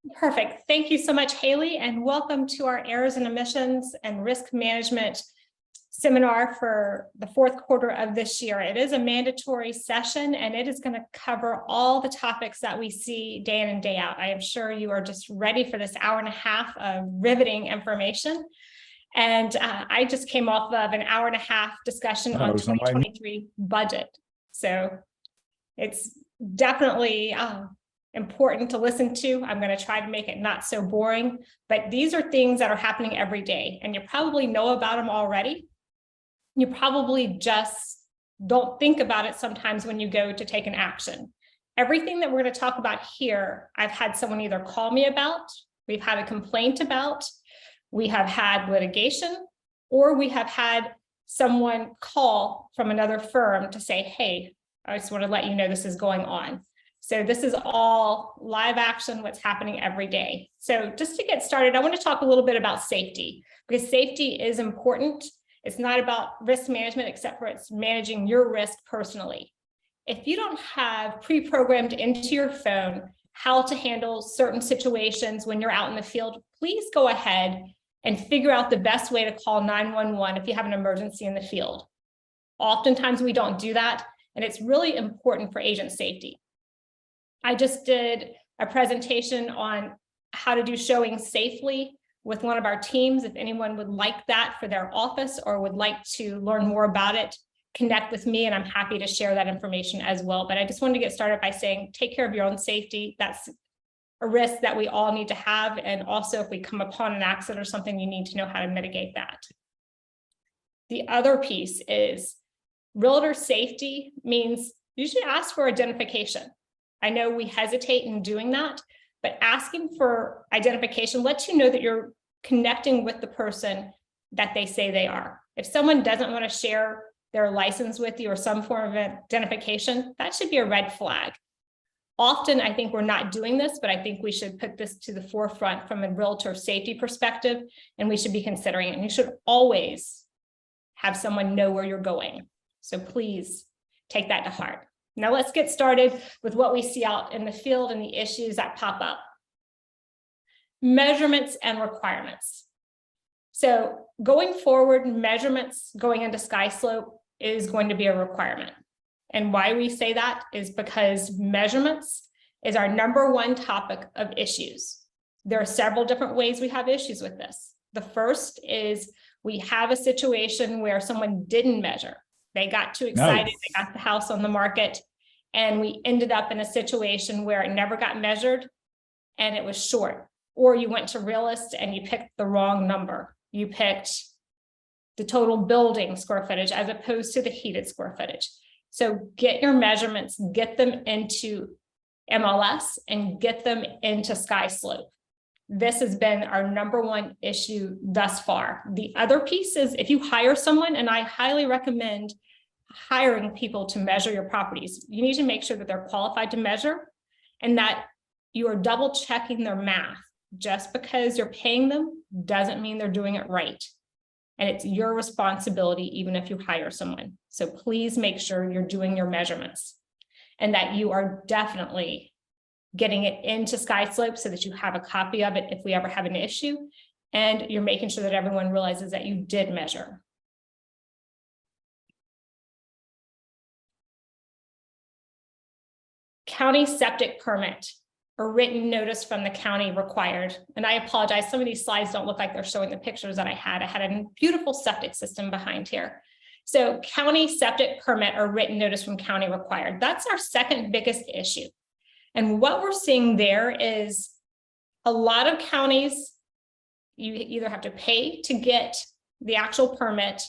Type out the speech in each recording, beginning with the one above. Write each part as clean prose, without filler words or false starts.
Perfect. Thank you so much, Haley, and welcome to our Errors and Omissions and Risk Management seminar for the fourth quarter of this year. It is a mandatory session, and it is going to cover all the topics that we see day in and day out. I am sure you are just ready for this hour and a half of riveting information. And I just came off of an hour and a half discussion on 2023 budget. So it's definitely important to listen to. I'm going to try to make it not so boring, but these are things that are happening every day, and you probably know about them already. You probably just don't think about it sometimes when you go to take an action. Everything that we're going to talk about here, I've had someone either call me about, we've had a complaint about, we have had litigation, or we have had someone call from another firm to say, hey, I just want to let you know this is going on. So this is all live action, what's happening every day. So just to get started, I want to talk a little bit about safety, because safety is important. It's not about risk management, except for it's managing your risk personally. If you don't have pre-programmed into your phone how to handle certain situations when you're out in the field, please go ahead and figure out the best way to call 911 if you have an emergency in the field. Oftentimes we don't do that, and it's really important for agent safety. I just did a presentation on how to do showing safely with one of our teams. If anyone would like that for their office or would like to learn more about it, connect with me and I'm happy to share that information as well. But I just wanted to get started by saying, take care of your own safety. That's a risk that we all need to have. And also if we come upon an accident or something, you need to know how to mitigate that. The other piece is realtor safety means you should ask for identification. I know we hesitate in doing that, but asking for identification lets you know that you're connecting with the person that they say they are. If someone doesn't want to share their license with you or some form of identification, that should be a red flag. Often, I think we're not doing this, but I think we should put this to the forefront from a realtor safety perspective, and we should be considering it. And you should always have someone know where you're going. So please take that to heart. Now let's get started with what we see out in the field and the issues that pop up. Measurements and requirements. So going forward, measurements going into sky slope is going to be a requirement. And why we say that is because measurements is our #1 topic of issues. There are several different ways we have issues with this. The first is we have a situation where someone didn't measure. They got too excited, Nice. They got the house on the market, and we ended up in a situation where it never got measured and it was short. Or you went to realist and you picked the wrong number. You picked the total building square footage as opposed to the heated square footage. So get your measurements, get them into MLS and get them into sky slope. This has been our #1 issue thus far. The other piece is if you hire someone, and I highly recommend hiring people to measure your properties, you need to make sure that they're qualified to measure and that you are double checking their math. Just because you're paying them doesn't mean they're doing it right. And it's your responsibility even if you hire someone. So please make sure you're doing your measurements and that you are definitely getting it into sky slope so that you have a copy of it if we ever have an issue, and you're making sure that everyone realizes that you did measure. County septic permit, a written notice from the county required. And I apologize, some of these slides don't look like they're showing the pictures that I had. I had a beautiful septic system behind here. So county septic permit or written notice from county required. That's our second biggest issue. And what we're seeing there is a lot of counties, you either have to pay to get the actual permit,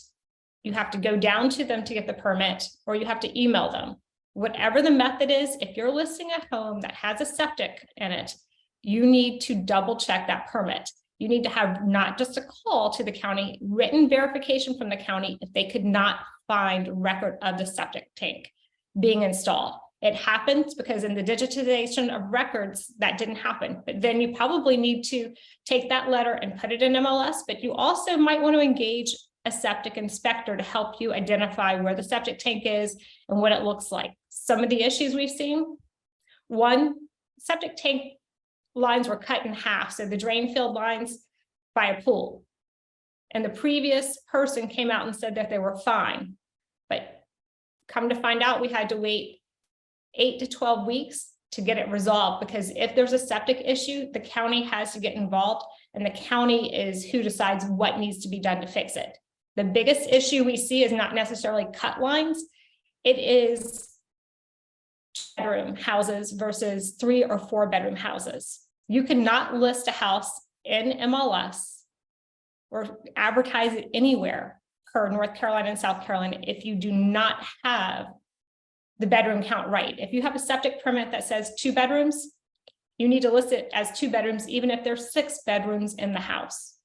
you have to go down to them to get the permit, or you have to email them. Whatever the method is, if you're listing a home that has a septic in it, you need to double check that permit. You need to have not just a call to the county, written verification from the county if they could not find record of the septic tank being installed. It happens because in the digitization of records, that didn't happen. But then you probably need to take that letter and put it in MLS, but you also might want to engage a septic inspector to help you identify where the septic tank is and what it looks like. Some of the issues we've seen, one, septic tank lines were cut in half. So the drain field lines by a pool. And the previous person came out and said that they were fine. But come to find out, we had to wait 8 to 12 weeks to get it resolved, because if there's a septic issue, the county has to get involved, and the county is who decides what needs to be done to fix it. The biggest issue we see is not necessarily cut lines. It is bedroom houses versus 3 or 4 bedroom houses. You cannot list a house in MLS or advertise it anywhere per North Carolina and South Carolina if you do not have the bedroom count right. If you have a septic permit that says 2 bedrooms, you need to list it as 2 bedrooms, even if there's 6 bedrooms in the house.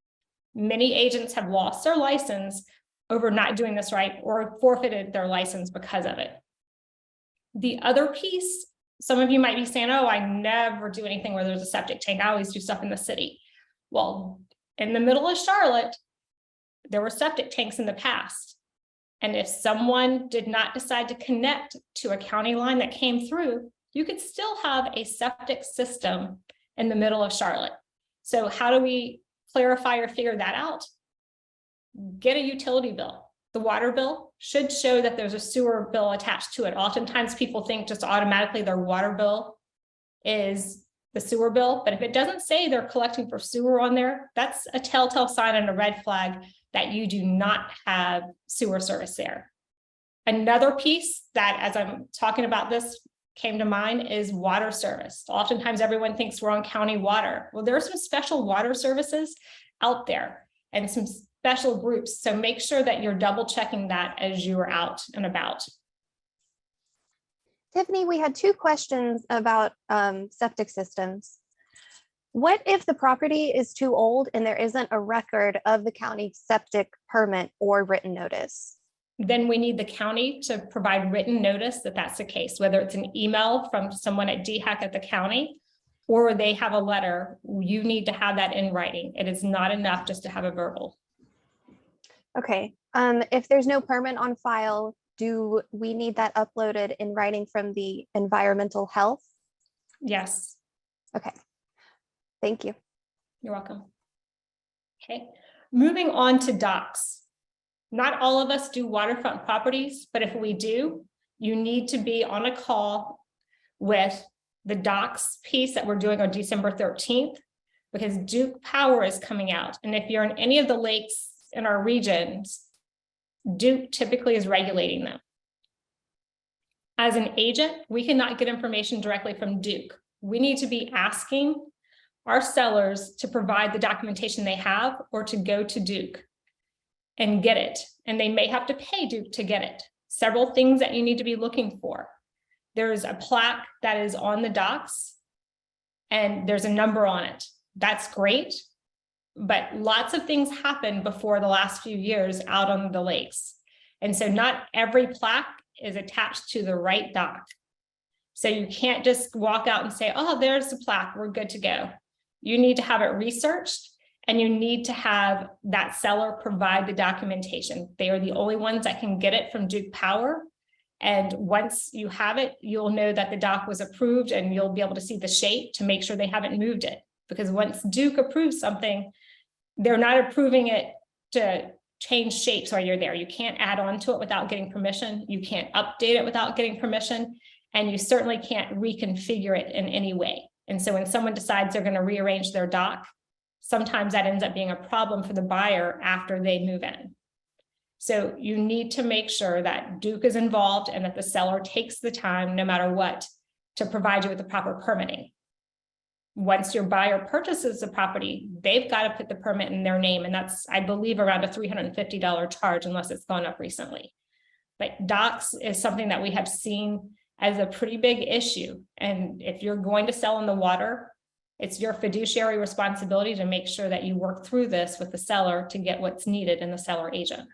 Many agents have lost their license over not doing this right, or forfeited their license because of it. The other piece, some of you might be saying, oh, I never do anything where there's a septic tank. I always do stuff in the city. Well, in the middle of Charlotte, there were septic tanks in the past. And if someone did not decide to connect to a county line that came through, you could still have a septic system in the middle of Charlotte. So how do we clarify or figure that out? Get a utility bill. The water bill should show that there's a sewer bill attached to it. Oftentimes people think just automatically their water bill is the sewer bill, but if it doesn't say they're collecting for sewer on there, that's a telltale sign and a red flag that you do not have sewer service there. Another piece that, as I'm talking about this, came to mind is water service. Oftentimes everyone thinks we're on county water. Well, there are some special water services out there and some special groups. So make sure that you're double checking that as you are out and about. Tiffany, we had 2 questions about septic systems. What if the property is too old and there isn't a record of the county septic permit or written notice? Then we need the county to provide written notice that that's the case, whether it's an email from someone at DHEC at the county, or they have a letter. You need to have that in writing. It is not enough just to have a verbal. Okay. If there's no permit on file, do we need that uploaded in writing from the environmental health? Yes. Okay. Thank you. You're welcome. Okay. Moving on to docks. Not all of us do waterfront properties, but if we do, you need to be on a call with the docks piece that we're doing on December 13th, because Duke Power is coming out. And if you're in any of the lakes in our regions, Duke typically is regulating them. As an agent, we cannot get information directly from Duke. We need to be asking our sellers to provide the documentation they have, or to go to Duke and get it. And they may have to pay Duke to get it. Several things that you need to be looking for. There's a plaque that is on the docks and there's a number on it. That's great. But lots of things happened before the last few years out on the lakes. And so not every plaque is attached to the right dock. So you can't just walk out and say, oh, there's the plaque, we're good to go. You need to have it researched, and you need to have that seller provide the documentation. They are the only ones that can get it from Duke Power. And once you have it, you'll know that the dock was approved, and you'll be able to see the shape to make sure they haven't moved it. Because once Duke approves something, they're not approving it to change shapes while you're there. You can't add on to it without getting permission. You can't update it without getting permission. And you certainly can't reconfigure it in any way. And so when someone decides they're going to rearrange their dock, sometimes that ends up being a problem for the buyer after they move in. So you need to make sure that Duke is involved and that the seller takes the time, no matter what, to provide you with the proper permitting. Once your buyer purchases the property, they've got to put the permit in their name. And that's, I believe, around a $350 charge, unless it's gone up recently. But docks is something that we have seen as a pretty big issue. And if you're going to sell in the water, it's your fiduciary responsibility to make sure that you work through this with the seller to get what's needed in the seller agent.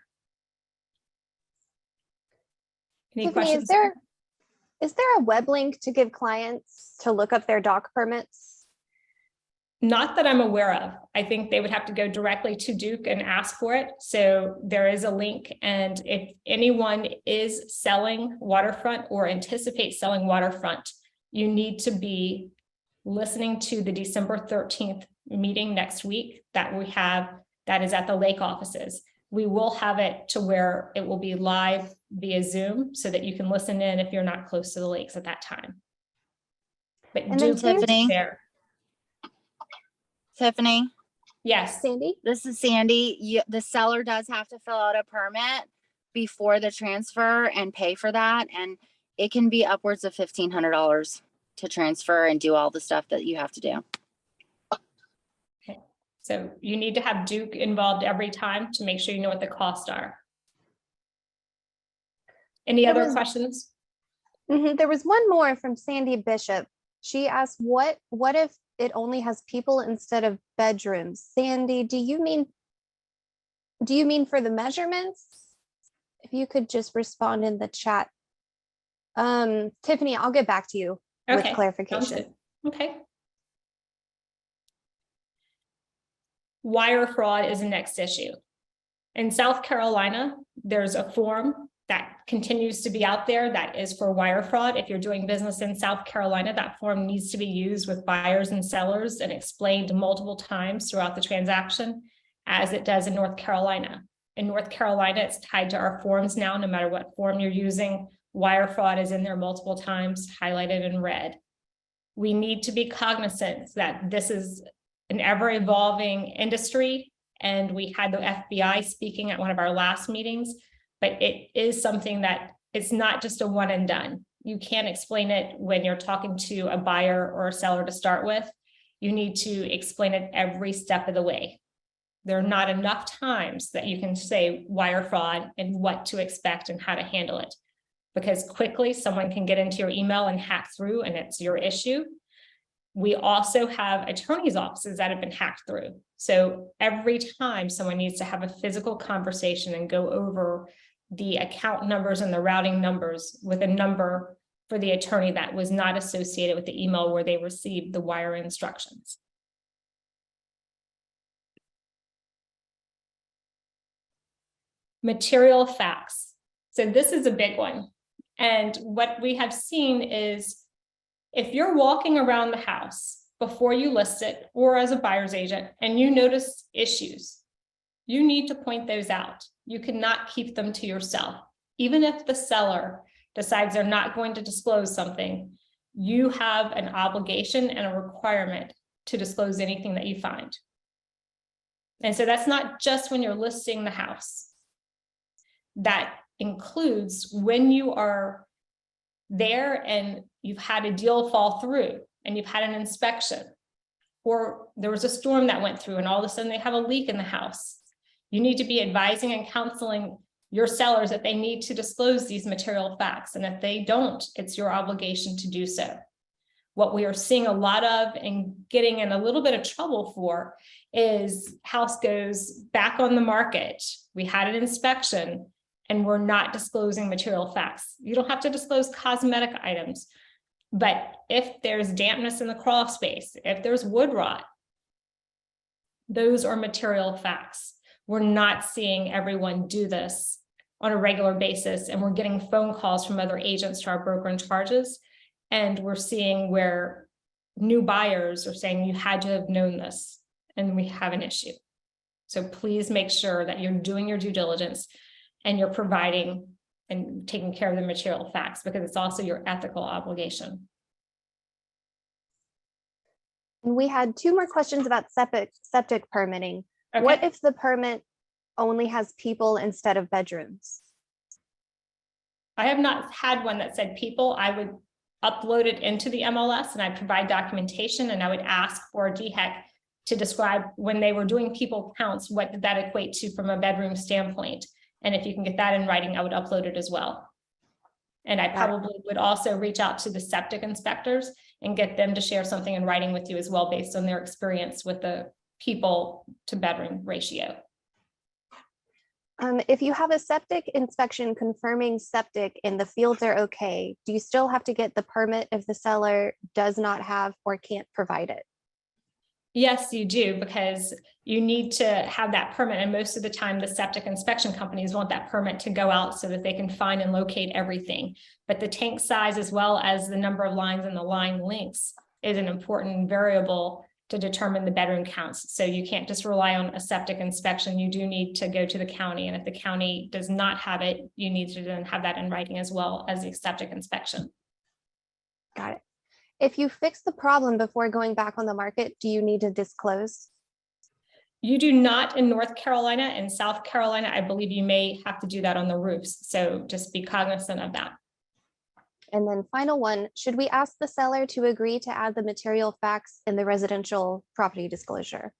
Any Tiffany, questions? is there a web link to give clients to look up their dock permits? Not that I'm aware of. I think they would have to go directly to Duke and ask for it. So there is a link. And if anyone is selling waterfront or anticipates selling waterfront, you need to be listening to the December 13th meeting next week that we have, that is at the lake offices. We will have it to where it will be live via Zoom so that you can listen in if you're not close to the lakes at that time. But And do then Tiffany? there. Tiffany, Yes. Sandy? this is Sandy. The seller does have to fill out a permit before the transfer and pay for that. And it can be upwards of $1,500 to transfer and do all the stuff that you have to do. So you need to have Duke involved every time to make sure you know what the costs are. Any other questions? There was one more from Sandy Bishop. She asked, what if it only has people instead of bedrooms? Sandy, do you mean for the measurements? If you could just respond in the chat. Tiffany, I'll get back to you with clarification. Okay. Wire fraud is the next issue. In South Carolina, there's a form that continues to be out there that is for wire fraud. If you're doing business in South Carolina, that form needs to be used with buyers and sellers and explained multiple times throughout the transaction, as it does in North Carolina. In North Carolina, it's tied to our forms now, no matter what form you're using. Wire fraud is in there multiple times, highlighted in red. We need to be cognizant that this is an ever-evolving industry, and we had the FBI speaking at one of our last meetings, but it is something that it's not just a one and done. You can't explain it when you're talking to a buyer or a seller to start with. You need to explain it every step of the way. There are not enough times that you can say wire fraud and what to expect and how to handle it, because quickly someone can get into your email and hack through, and it's your issue. We also have attorneys' offices that have been hacked through. So every time someone needs to have a physical conversation and go over the account numbers and the routing numbers with a number for the attorney that was not associated with the email where they received the wire instructions. Material facts. So this is a big one. And what we have seen is, if you're walking around the house before you list it or as a buyer's agent and you notice issues, you need to point those out. You cannot keep them to yourself. Even if the seller decides they're not going to disclose something, you have an obligation and a requirement to disclose anything that you find. And so that's not just when you're listing the house. That includes when you are there and you've had a deal fall through and you've had an inspection, or there was a storm that went through and all of a sudden they have a leak in the house. You need to be advising and counseling your sellers that they need to disclose these material facts. And if they don't, it's your obligation to do so. What we are seeing a lot of and getting in a little bit of trouble for is house goes back on the market. We had an inspection and we're not disclosing material facts. You don't have to disclose cosmetic items, but if there's dampness in the crawl space, if there's wood rot, those are material facts. We're not seeing everyone do this on a regular basis, and we're getting phone calls from other agents to our broker in charges, and we're seeing where new buyers are saying you had to have known this, and we have an issue. So please make sure that you're doing your due diligence and you're providing and taking care of the material facts, because it's also your ethical obligation. We had two more questions about septic permitting. Okay. What if the permit only has people instead of bedrooms? I have not had one that said people. I would upload it into the MLS and I'd provide documentation, and I would ask for a DHEC to describe when they were doing people counts, what did that equate to from a bedroom standpoint? And if you can get that in writing, I would upload it as well. And I probably would also reach out to the septic inspectors and get them to share something in writing with you as well, based on their experience with the people to bedroom ratio. If you have a septic inspection confirming septic and the fields are okay, do you still have to get the permit if the seller does not have or can't provide it? Yes, you do, because you need to have that permit. And most of the time, the septic inspection companies want that permit to go out so that they can find and locate everything. But the tank size, as well as the number of lines and the line lengths, is an important variable to determine the bedroom counts. So you can't just rely on a septic inspection. You do need to go to the county. And if the county does not have it, you need to then have that in writing as well as the septic inspection. Got it. If you fix the problem before going back on the market, do you need to disclose? You do not in North Carolina. and South Carolina, I believe you may have to do that on the roofs. So just be cognizant of that. And then final one, should we ask the seller to agree to add the material facts in the residential property disclosure?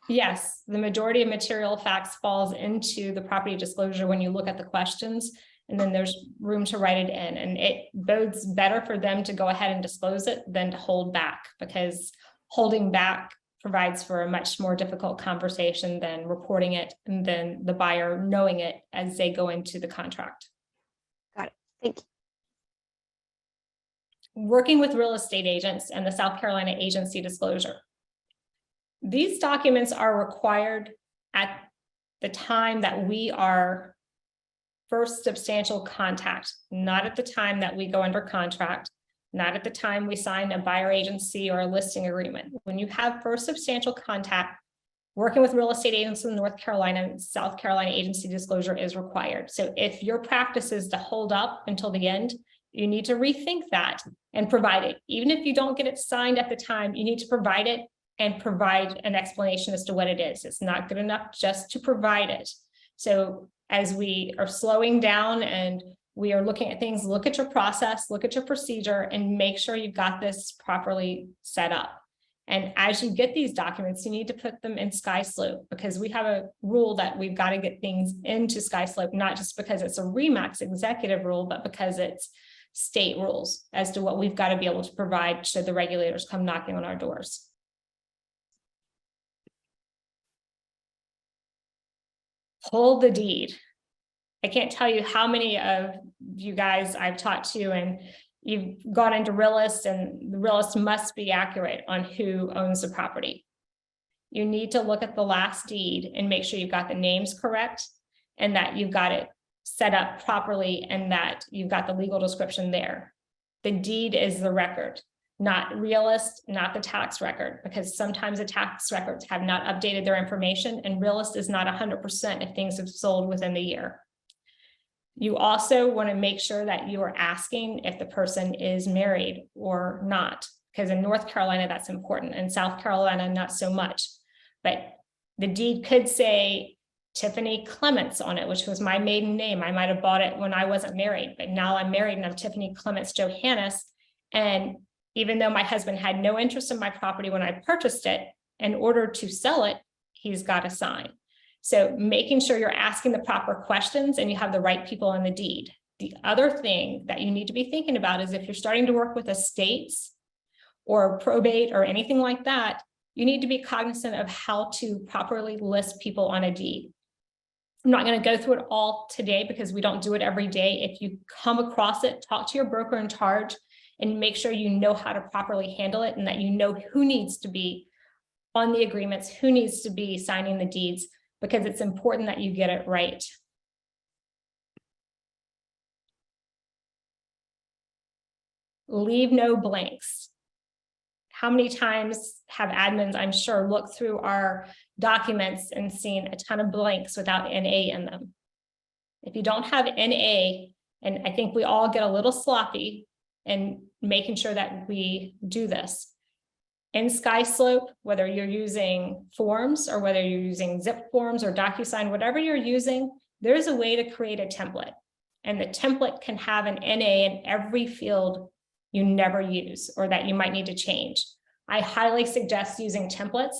Yes, the majority of material facts falls into the property disclosure when you look at the questions, and then there's room to write it in. And it bodes better for them to go ahead and disclose it than to hold back, because holding back provides for a much more difficult conversation than reporting it and then the buyer knowing it as they go into the contract. Got it. Thank you. Working with real estate agents and the South Carolina agency disclosure. These documents are required at the time that we are first substantial contact, not at the time that we go under contract, not at the time we sign a buyer agency or a listing agreement. When you have first substantial contact, working with real estate agents in North Carolina and South Carolina agency disclosure is required. So if your practice is to hold up until the end, you need to rethink that and provide it. Even if you don't get it signed at the time, you need to provide it and provide an explanation as to what it is. It's not good enough just to provide it. So as we are slowing down and we are looking at things, look at your process, look at your procedure, and make sure you've got this properly set up. And as you get these documents, you need to put them in SkySlope, because we have a rule that we've got to get things into SkySlope, not just because it's a RE/MAX executive rule, but because it's state rules as to what we've got to be able to provide should the regulators come knocking on our doors. Hold the deed. I can't tell you how many of you guys I've talked to, and you've gone into realist, and the realist must be accurate on who owns the property. You need to look at the last deed and make sure you've got the names correct and that you've got it set up properly and that you've got the legal description there. The deed is the record, not realist, not the tax record, because sometimes the tax records have not updated their information, and realist is not 100% if things have sold within the year. You also want to make sure that you are asking if the person is married or not, because in North Carolina, that's important. In South Carolina, not so much. But the deed could say Tiffany Clements on it, which was my maiden name. I might have bought it when I wasn't married, but now I'm married and I'm Tiffany Clements Johannes. And even though my husband had no interest in my property when I purchased it, in order to sell it, he's got to sign. So making sure you're asking the proper questions and you have the right people on the deed. The other thing that you need to be thinking about is if you're starting to work with estates or probate or anything like that, you need to be cognizant of how to properly list people on a deed. I'm not going to go through it all today because we don't do it every day. If you come across it, talk to your broker in charge and make sure you know how to properly handle it and that you know who needs to be on the agreements, who needs to be signing the deeds, because it's important that you get it right. Leave no blanks. How many times have admins, I'm sure, looked through our documents and seen a ton of blanks without NA in them? If you don't have NA, and I think we all get a little sloppy in making sure that we do this. In SkySlope, whether you're using forms or whether you're using zip forms or DocuSign, whatever you're using, there's a way to create a template. And the template can have an NA in every field you never use or that you might need to change. I highly suggest using templates.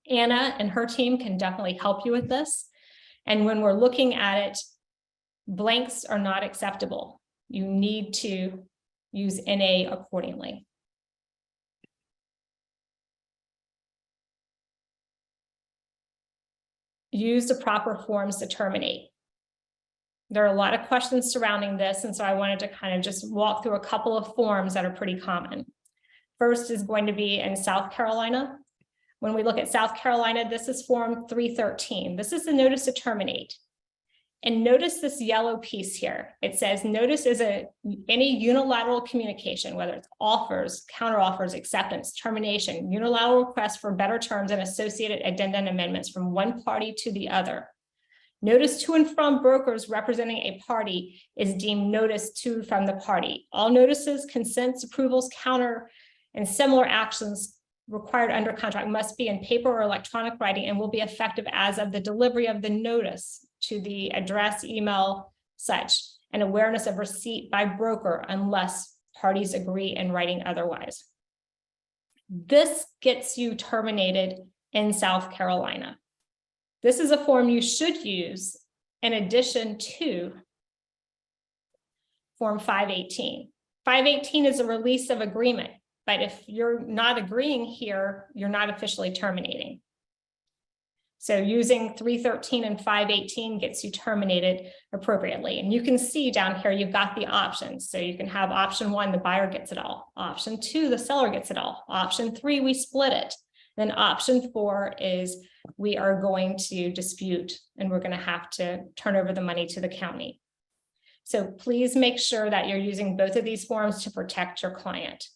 Anna and her team can definitely help you with this. And when we're looking at it, blanks are not acceptable. You need to use NA accordingly. Use the proper forms to terminate. There are a lot of questions surrounding this, and so I wanted to kind of just walk through a couple of forms that are pretty common. First is going to be in South Carolina. When we look at South Carolina, this is form 313. This is the notice to terminate. And notice this yellow piece here. It says notice is any unilateral communication, whether it's offers, counteroffers, acceptance, termination, unilateral request for better terms and associated addenda and amendments from one party to the other. Notice to and from brokers representing a party is deemed notice to from the party. All notices, consents, approvals, counter, and similar actions required under contract must be in paper or electronic writing and will be effective as of the delivery of the notice to the address, email, such, and awareness of receipt by broker unless parties agree in writing otherwise. This gets you terminated in South Carolina. This is a form you should use in addition to Form 518. 518 is a release of agreement, but if you're not agreeing here, you're not officially terminating. So using 313 and 518 gets you terminated appropriately. And you can see down here, you've got the options. So you can have option 1, the buyer gets it all. Option 2, the seller gets it all. Option 3, we split it. Then option 4 is we are going to dispute and we're going to have to turn over the money to the county. So please make sure that you're using both of these forms to protect your client.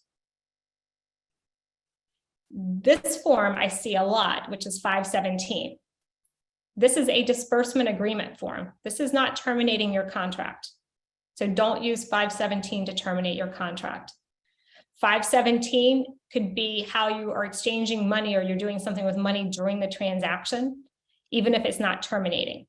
This form I see a lot, which is 517. This is a disbursement agreement form. This is not terminating your contract. So don't use 517 to terminate your contract. 517 could be how you are exchanging money or you're doing something with money during the transaction, even if it's not terminating.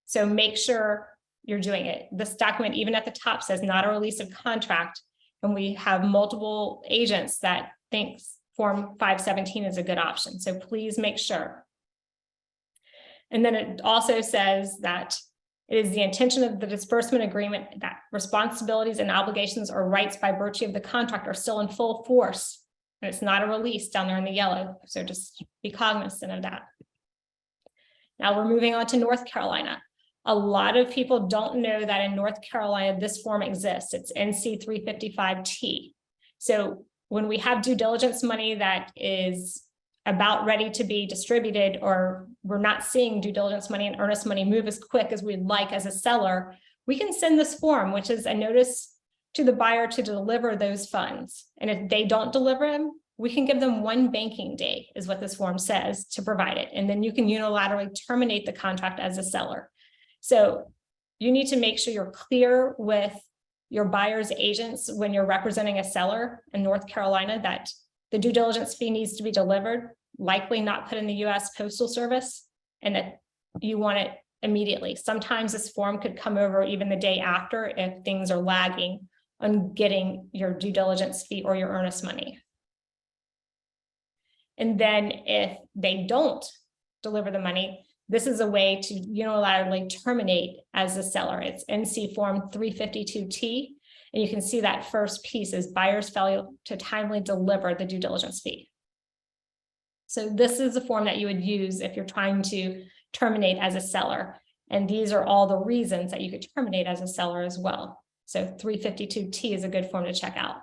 So make sure you're doing it. This document, even at the top, says not a release of contract. And we have multiple agents that think Form 517 is a good option. So please make sure. And then it also says that it is the intention of the disbursement agreement that responsibilities and obligations or rights by virtue of the contract are still in full force. And it's not a release down there in the yellow. So just be cognizant of that. Now we're moving on to North Carolina. A lot of people don't know that in North Carolina, this form exists. It's NC 355T. So when we have due diligence money that is about ready to be distributed, or we're not seeing due diligence money and earnest money move as quick as we'd like as a seller, we can send this form, which is a notice to the buyer to deliver those funds. And if they don't deliver them, we can give them 1 banking day, is what this form says, to provide it. And then you can unilaterally terminate the contract as a seller. So you need to make sure you're clear with your buyer's agents when you're representing a seller in North Carolina that the due diligence fee needs to be delivered, likely not put in the U.S. Postal Service, and that you want it immediately. Sometimes this form could come over even the day after if things are lagging on getting your due diligence fee or your earnest money. And then if they don't deliver the money, this is a way to unilaterally terminate as a seller. It's NC Form 352T. And you can see that first piece is buyers failure to timely deliver the due diligence fee. So this is the form that you would use if you're trying to terminate as a seller. And these are all the reasons that you could terminate as a seller as well. So 352T is a good form to check out.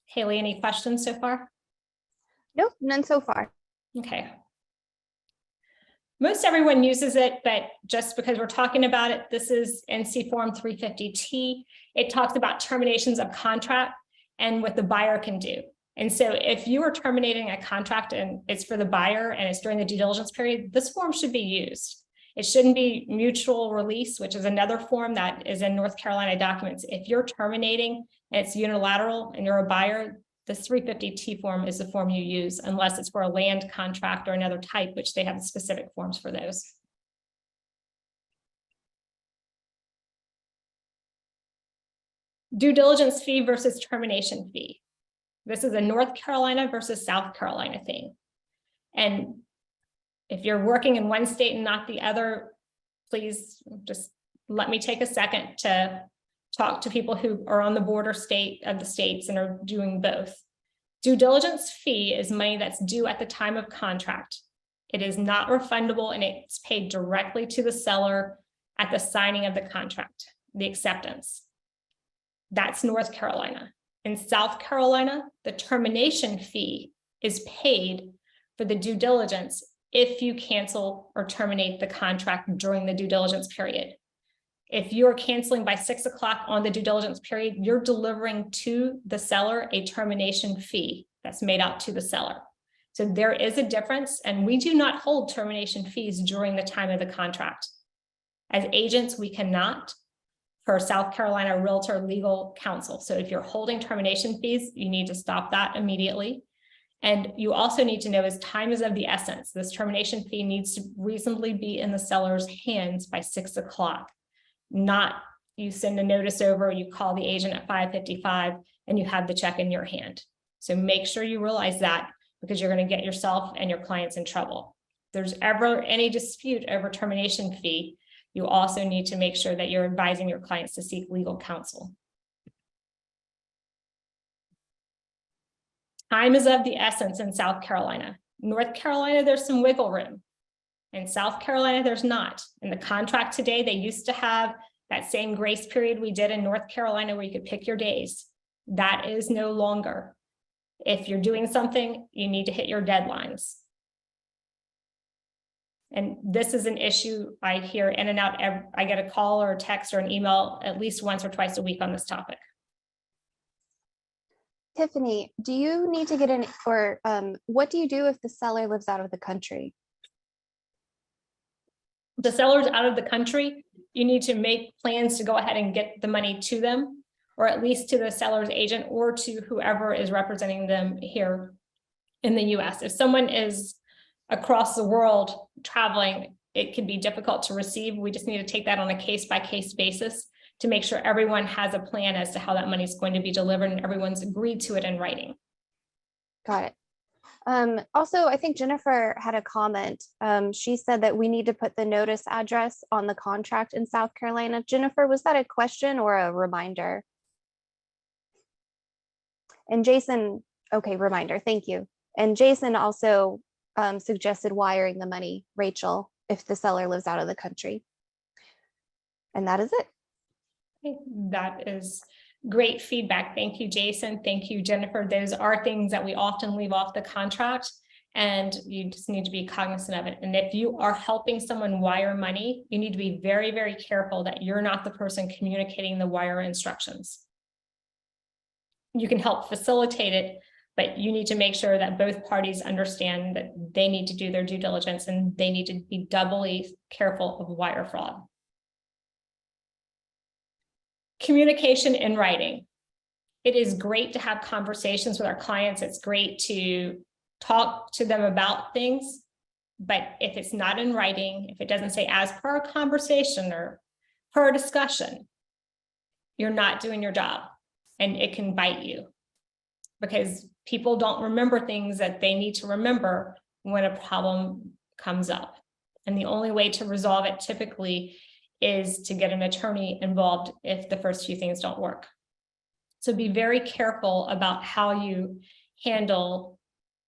Haley, any questions so far? Nope, none so far. Okay. Most everyone uses it, but just because we're talking about it, this is NC Form 350T. It talks about terminations of contract and what the buyer can do. And so if you are terminating a contract and it's for the buyer and it's during the due diligence period, this form should be used. It shouldn't be mutual release, which is another form that is in North Carolina documents. If you're terminating and it's unilateral and you're a buyer, the 350T form is the form you use unless it's for a land contract or another type, which they have specific forms for those. Due diligence fee versus termination fee. This is a North Carolina versus South Carolina thing. And if you're working in one state and not the other, please just let me take a second to talk to people who are on the border state of the states and are doing both. Due diligence fee is money that's due at the time of contract. It is not refundable and it's paid directly to the seller at the signing of the contract, the acceptance. That's North Carolina. In South Carolina, the termination fee is paid for the due diligence if you cancel or terminate the contract during the due diligence period. If you're canceling by 6 o'clock on the due diligence period, you're delivering to the seller a termination fee that's made out to the seller. So there is a difference, and we do not hold termination fees during the time of the contract. As agents, we cannot, per South Carolina Realtor Legal Counsel. So if you're holding termination fees, you need to stop that immediately. And you also need to know is time is of the essence. This termination fee needs to reasonably be in the seller's hands by 6 o'clock. Not you send a notice over, you call the agent at 5:55 and you have the check in your hand. So make sure you realize that, because you're going to get yourself and your clients in trouble. If there's ever any dispute over termination fee, you also need to make sure that you're advising your clients to seek legal counsel. Time is of the essence in South Carolina. North Carolina, there's some wiggle room. In South Carolina, there's not. In the contract today, they used to have that same grace period we did in North Carolina where you could pick your days. That is no longer. If you're doing something, you need to hit your deadlines. And this is an issue I hear in and out. I get a call or a text or an email at least once or twice a week on this topic. Tiffany, do you need to get in, or what do you do if the seller lives out of the country? The seller's out of the country, you need to make plans to go ahead and get the money to them, or at least to the seller's agent or to whoever is representing them here in the US. If someone is across the world traveling, it can be difficult to receive. We just need to take that on a case-by-case basis to make sure everyone has a plan as to how that money is going to be delivered and everyone's agreed to it in writing. Got it. Also, I think Jennifer had a comment. She said that we need to put the notice address on the contract in South Carolina. Jennifer, was that a question or a reminder? And Jason, okay, reminder, thank you. And Jason also suggested wiring the money, Rachel, if the seller lives out of the country. And that is it. Okay, that is great feedback. Thank you, Jason. Thank you, Jennifer. Those are things that we often leave off the contract, and you just need to be cognizant of it. And if you are helping someone wire money, you need to be very, very careful that you're not the person communicating the wire instructions. You can help facilitate it, but you need to make sure that both parties understand that they need to do their due diligence and they need to be doubly careful of wire fraud. Communication in writing. It is great to have conversations with our clients. It's great to talk to them about things, but if it's not in writing, if it doesn't say as per a conversation or per discussion, you're not doing your job, and it can bite you because people don't remember things that they need to remember when a problem comes up. And the only way to resolve it typically is to get an attorney involved if the first few things don't work. So be very careful about how you handle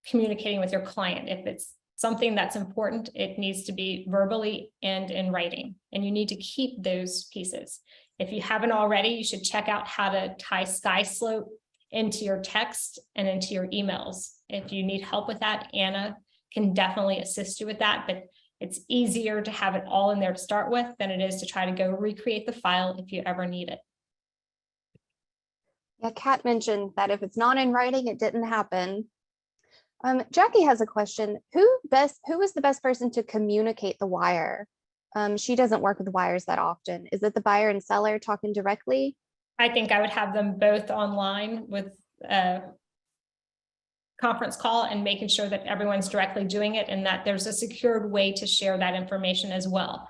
communicating with your client. If it's something that's important, it needs to be verbally and in writing, and you need to keep those pieces. If you haven't already, you should check out how to tie sky slope into your text and into your emails. If you need help with that, Anna can definitely assist you with that, but it's easier to have it all in there to start with than it is to try to go recreate the file if you ever need it. Yeah, Kat mentioned that if it's not in writing, it didn't happen. Jackie has a question. Who is the best person to communicate the wire? She doesn't work with wires that often. Is it the buyer and seller talking directly? I think I would have them both online with a conference call and making sure that everyone's directly doing it and that there's a secured way to share that information as well.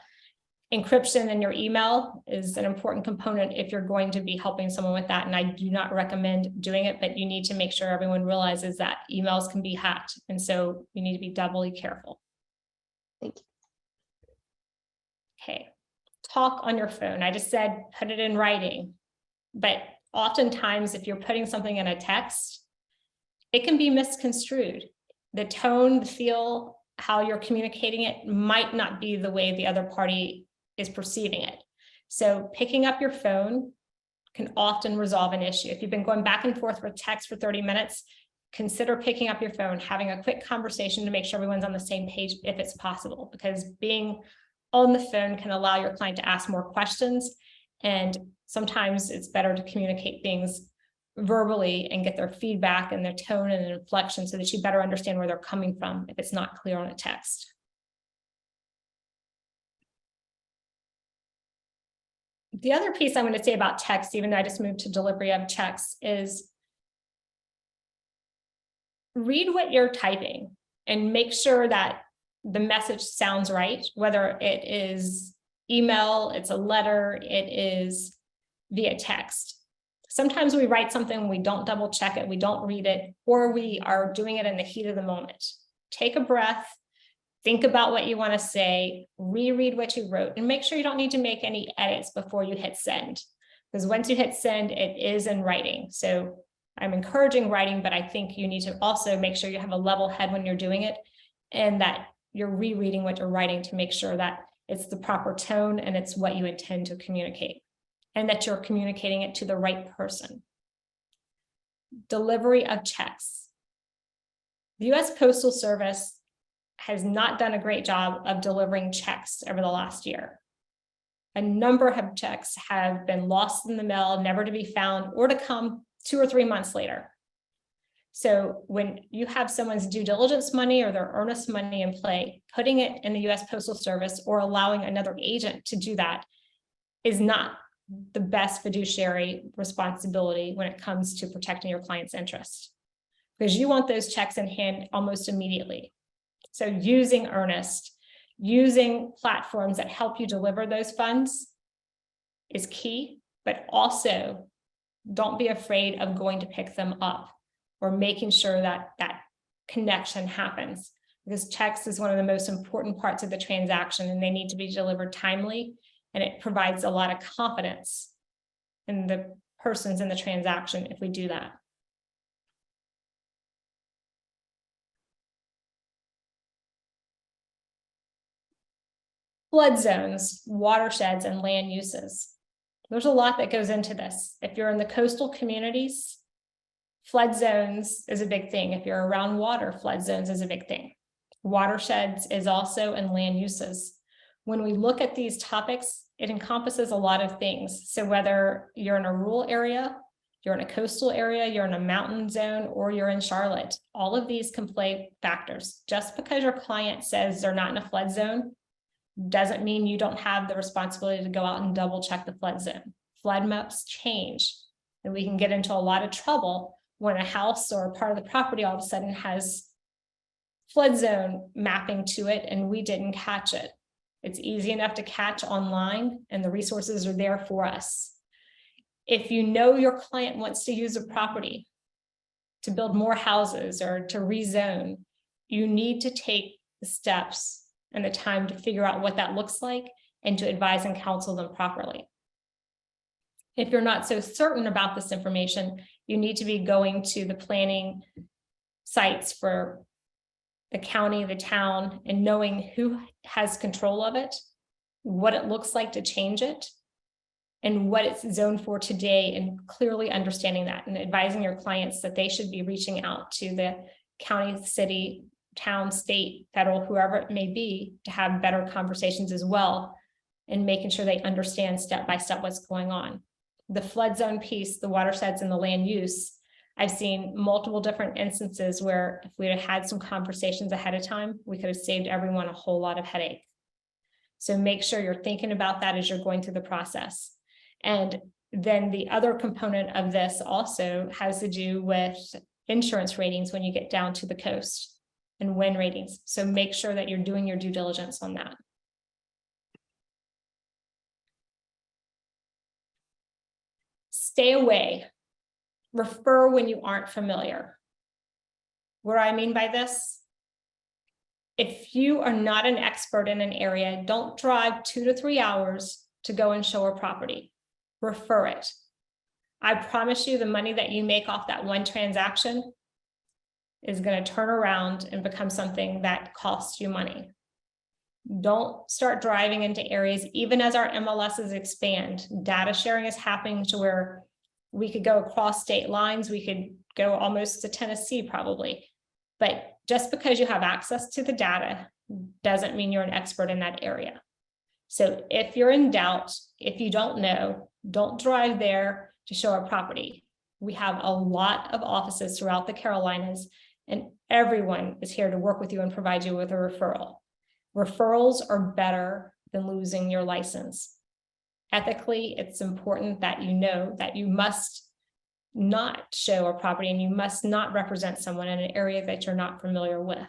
Encryption in your email is an important component if you're going to be helping someone with that. And I do not recommend doing it, but you need to make sure everyone realizes that emails can be hacked. And so you need to be doubly careful. Thank you. Okay, talk on your phone. I just said, put it in writing, but oftentimes if you're putting something in a text, it can be misconstrued. The tone, the feel, how you're communicating it might not be the way the other party is perceiving it. So picking up your phone can often resolve an issue. If you've been going back and forth with text for 30 minutes, consider picking up your phone, having a quick conversation to make sure everyone's on the same page if it's possible, because being on the phone can allow your client to ask more questions. And sometimes it's better to communicate things verbally and get their feedback and their tone and inflection so that you better understand where they're coming from if it's not clear on a text. The other piece I'm going to say about text, even though I just moved to delivery of checks, is read what you're typing and make sure that the message sounds right, whether it is email, it's a letter, it is via text. Sometimes we write something, we don't double check it, we don't read it, or we are doing it in the heat of the moment. Take a breath, think about what you want to say, reread what you wrote, and make sure you don't need to make any edits before you hit send. Because once you hit send, it is in writing. So I'm encouraging writing, but I think you need to also make sure you have a level head when you're doing it, and that you're rereading what you're writing to make sure that it's the proper tone and it's what you intend to communicate, and that you're communicating it to the right person. Delivery of checks. The U.S. Postal Service has not done a great job of delivering checks over the last year. A number of checks have been lost in the mail, never to be found, or to come 2 or 3 months later. So when you have someone's due diligence money or their earnest money in play, putting it in the U.S. Postal Service or allowing another agent to do that is not the best fiduciary responsibility when it comes to protecting your client's interest, because you want those checks in hand almost immediately. So using earnest, using platforms that help you deliver those funds is key, but also don't be afraid of going to pick them up or making sure that that connection happens, because checks is one of the most important parts of the transaction, and they need to be delivered timely, and it provides a lot of confidence in the persons in the transaction if we do that. Flood zones, watersheds, and land uses. There's a lot that goes into this. If you're in the coastal communities, flood zones is a big thing. If you're around water, flood zones is a big thing. Watersheds is also in land uses. When we look at these topics, it encompasses a lot of things. So whether you're in a rural area, you're in a coastal area, you're in a mountain zone, or you're in Charlotte, all of these can play factors. Just because your client says they're not in a flood zone doesn't mean you don't have the responsibility to go out and double check the flood zone. Flood maps change, and we can get into a lot of trouble when a house or a part of the property all of a sudden has flood zone mapping to it and we didn't catch it. It's easy enough to catch online, and the resources are there for us. If you know your client wants to use a property to build more houses or to rezone, you need to take the steps and the time to figure out what that looks like and to advise and counsel them properly. If you're not so certain about this information, you need to be going to the planning sites for the county, the town, and knowing who has control of it, what it looks like to change it, and what it's zoned for today, and clearly understanding that and advising your clients that they should be reaching out to the county, city, town, state, federal, whoever it may be, to have better conversations as well, and making sure they understand step by step what's going on. The flood zone piece, the watersheds, and the land use, I've seen multiple different instances where if we had had some conversations ahead of time, we could have saved everyone a whole lot of headache. So make sure you're thinking about that as you're going through the process. And then the other component of this also has to do with insurance ratings when you get down to the coast, and wind ratings. So make sure that you're doing your due diligence on that. Stay away. Refer when you aren't familiar. What do I mean by this? If you are not an expert in an area, don't drive 2 to 3 hours to go and show a property. Refer it. I promise you the money that you make off that one transaction is going to turn around and become something that costs you money. Don't start driving into areas, even as our MLSs expand. Data sharing is happening to where we could go across state lines. We could go almost to Tennessee probably. But just because you have access to the data doesn't mean you're an expert in that area. So if you're in doubt, if you don't know, don't drive there to show a property. We have a lot of offices throughout the Carolinas, and everyone is here to work with you and provide you with a referral. Referrals are better than losing your license. Ethically, it's important that you know that you must not show a property and you must not represent someone in an area that you're not familiar with.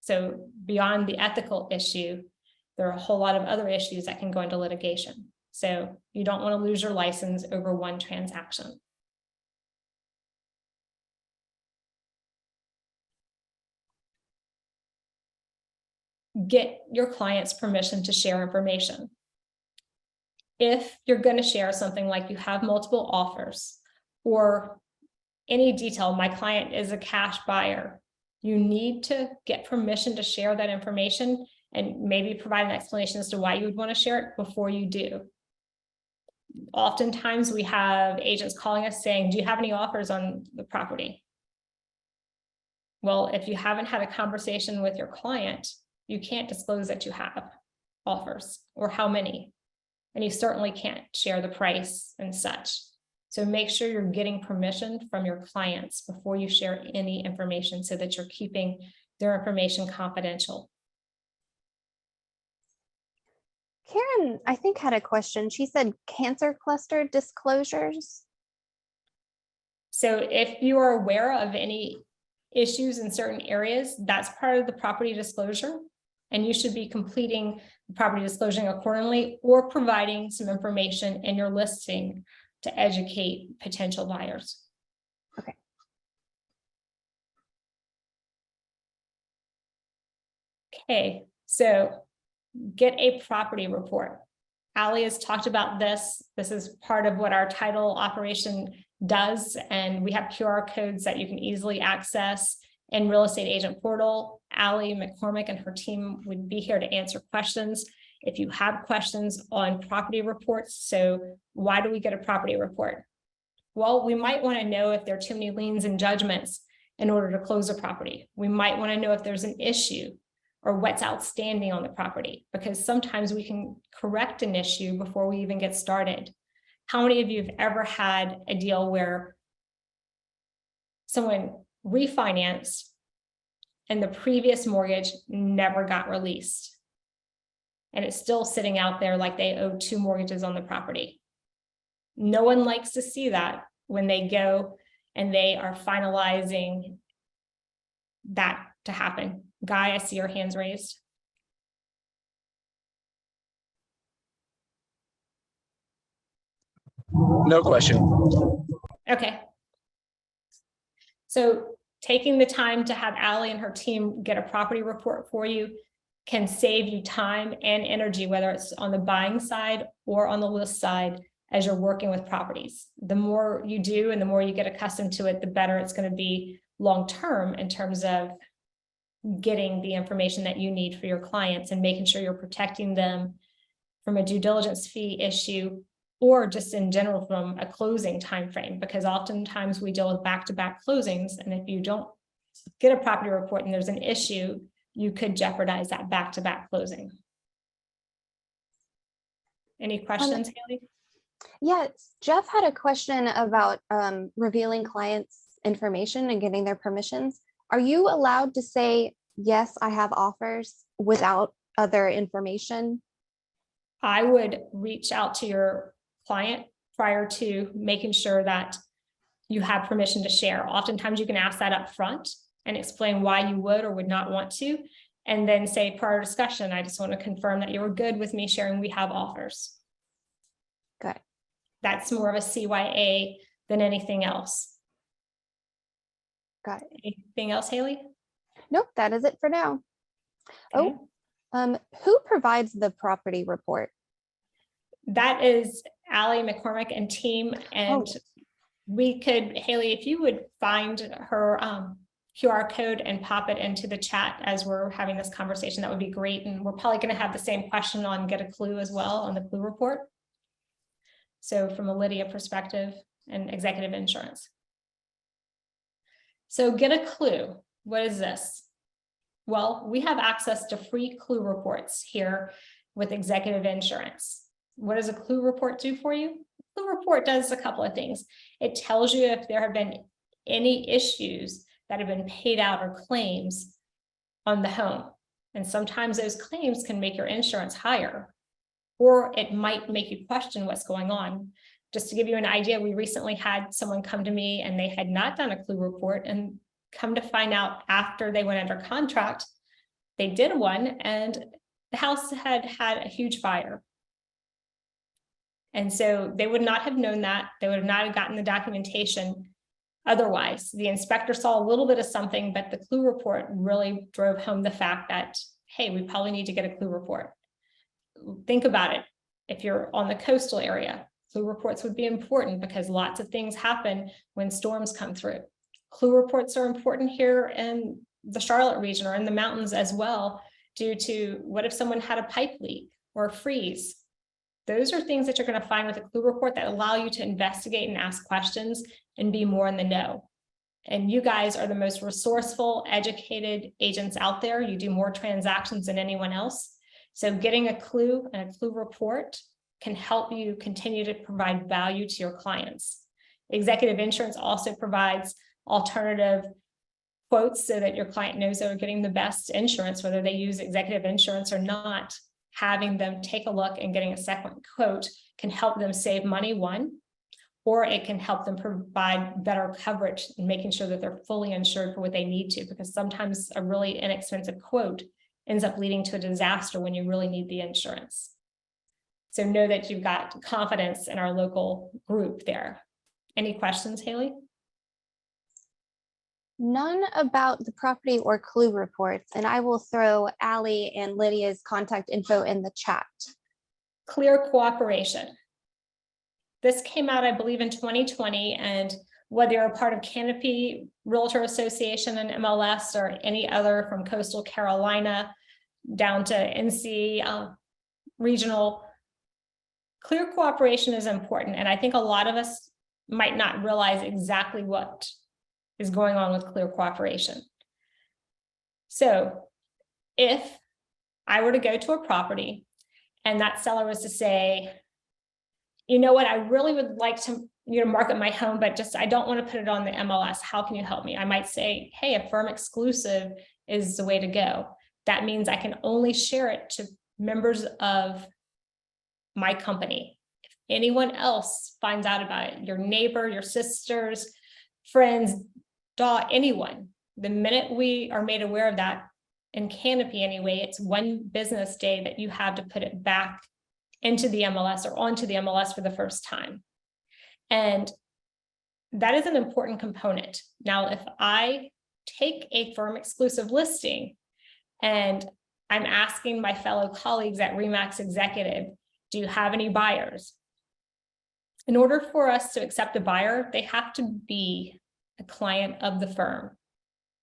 So beyond the ethical issue, there are a whole lot of other issues that can go into litigation. So you don't want to lose your license over one transaction. Get your client's permission to share information. If you're going to share something like you have multiple offers or any detail, my client is a cash buyer, you need to get permission to share that information and maybe provide an explanation as to why you would want to share it before you do. Oftentimes we have agents calling us saying, do you have any offers on the property? Well, if you haven't had a conversation with your client, you can't disclose that you have offers or how many, and you certainly can't share the price and such. So make sure you're getting permission from your clients before you share any information so that you're keeping their information confidential. Karen, I think, had a question. She said cancer cluster disclosures. So if you are aware of any issues in certain areas, that's part of the property disclosure. And you should be completing the property disclosure accordingly or providing some information in your listing to educate potential buyers. Okay. Okay, so get a property report. Allie has talked about this. This is part of what our title operation does, and we have QR codes that you can easily access in Real Estate Agent Portal. Allie McCormick and her team would be here to answer questions. If you have questions on property reports, so why do we get a property report? Well, we might want to know if there are too many liens and judgments in order to close a property. We might want to know if there's an issue or what's outstanding on the property, because sometimes we can correct an issue before we even get started. How many of you have ever had a deal where someone refinanced and the previous mortgage never got released, and it's still sitting out there like they owe 2 mortgages on the property? No one likes to see that when they go and they are finalizing that to happen. Guy, I see your hands raised. No question. Okay. So taking the time to have Allie and her team get a property report for you can save you time and energy, whether it's on the buying side or on the list side as you're working with properties. The more you do and the more you get accustomed to it, the better it's going to be long-term in terms of getting the information that you need for your clients and making sure you're protecting them from a due diligence fee issue or just in general from a closing timeframe, because oftentimes we deal with back-to-back closings, and if you don't get a property report and there's an issue, you could jeopardize that back-to-back closing. Any questions, Haley? Yes, Jeff had a question about revealing clients' information and getting their permissions. Are you allowed to say, yes, I have offers without other information? I would reach out to your client prior to making sure that you have permission to share. Oftentimes you can ask that up front and explain why you would or would not want to, and then say prior discussion, I just want to confirm that you were good with me sharing we have offers. Good. That's more of a CYA than anything else. Got it. Anything else, Haley? Nope, that is it for now. Okay. Who provides the property report? That is Allie McCormick and team, and we could, Haley, if you would find her QR code and pop it into the chat as we're having this conversation, that would be great. And we're probably going to have the same question on Get a Clue as well on the Clue report. So from a Lydia perspective and executive insurance. So Get a Clue, what is this? Well, we have access to free Clue reports here with executive insurance. What does a clue report do for you? A clue report does a couple of things. It tells you if there have been any issues that have been paid out or claims on the home. And sometimes those claims can make your insurance higher, or it might make you question what's going on. Just to give you an idea, we recently had someone come to me and they had not done a clue report, and come to find out after they went under contract, they did one and the house had had a huge fire. And so they would not have known that. They would have not have gotten the documentation otherwise. The inspector saw a little bit of something, but the clue report really drove home the fact that, hey, we probably need to get a clue report. Think about it. If you're on the coastal area, clue reports would be important because lots of things happen when storms come through. Clue reports are important here in the Charlotte region or in the mountains as well, due to what if someone had a pipe leak or a freeze? Those are things that you're going to find with a clue report that allow you to investigate and ask questions and be more in the know. And you guys are the most resourceful, educated agents out there. You do more transactions than anyone else. So getting a clue and a clue report can help you continue to provide value to your clients. Executive insurance also provides alternative quotes so that your client knows they're getting the best insurance, whether they use executive insurance or not. Having them take a look and getting a second quote can help them save money, one, or it can help them provide better coverage and making sure that they're fully insured for what they need to, because sometimes a really inexpensive quote ends up leading to a disaster when you really need the insurance. So know that you've got confidence in our local group there. Any questions, Haley? None about the property or clue reports, and I will throw Allie and Lydia's contact info in the chat. Clear cooperation. This came out, I believe, in 2020, and whether you're a part of Canopy Realtor Association and MLS or any other from Coastal Carolina down to NC regional, clear cooperation is important. And I think a lot of us might not realize exactly what is going on with clear cooperation. So if I were to go to a property and that seller was to say, you know what, I really would like to market my home, but just I don't want to put it on the MLS. How can you help me? I might say, hey, a firm exclusive is the way to go. That means I can only share it to members of my company. If anyone else finds out about it, your neighbor, your sisters, friends, anyone, the minute we are made aware of that, in Canopy anyway, it's one business day that you have to put it back into the MLS or onto the MLS for the first time. And that is an important component. Now, if I take a firm exclusive listing and I'm asking my fellow colleagues at RE/MAX Executive, do you have any buyers? In order for us to accept a buyer, they have to be a client of the firm.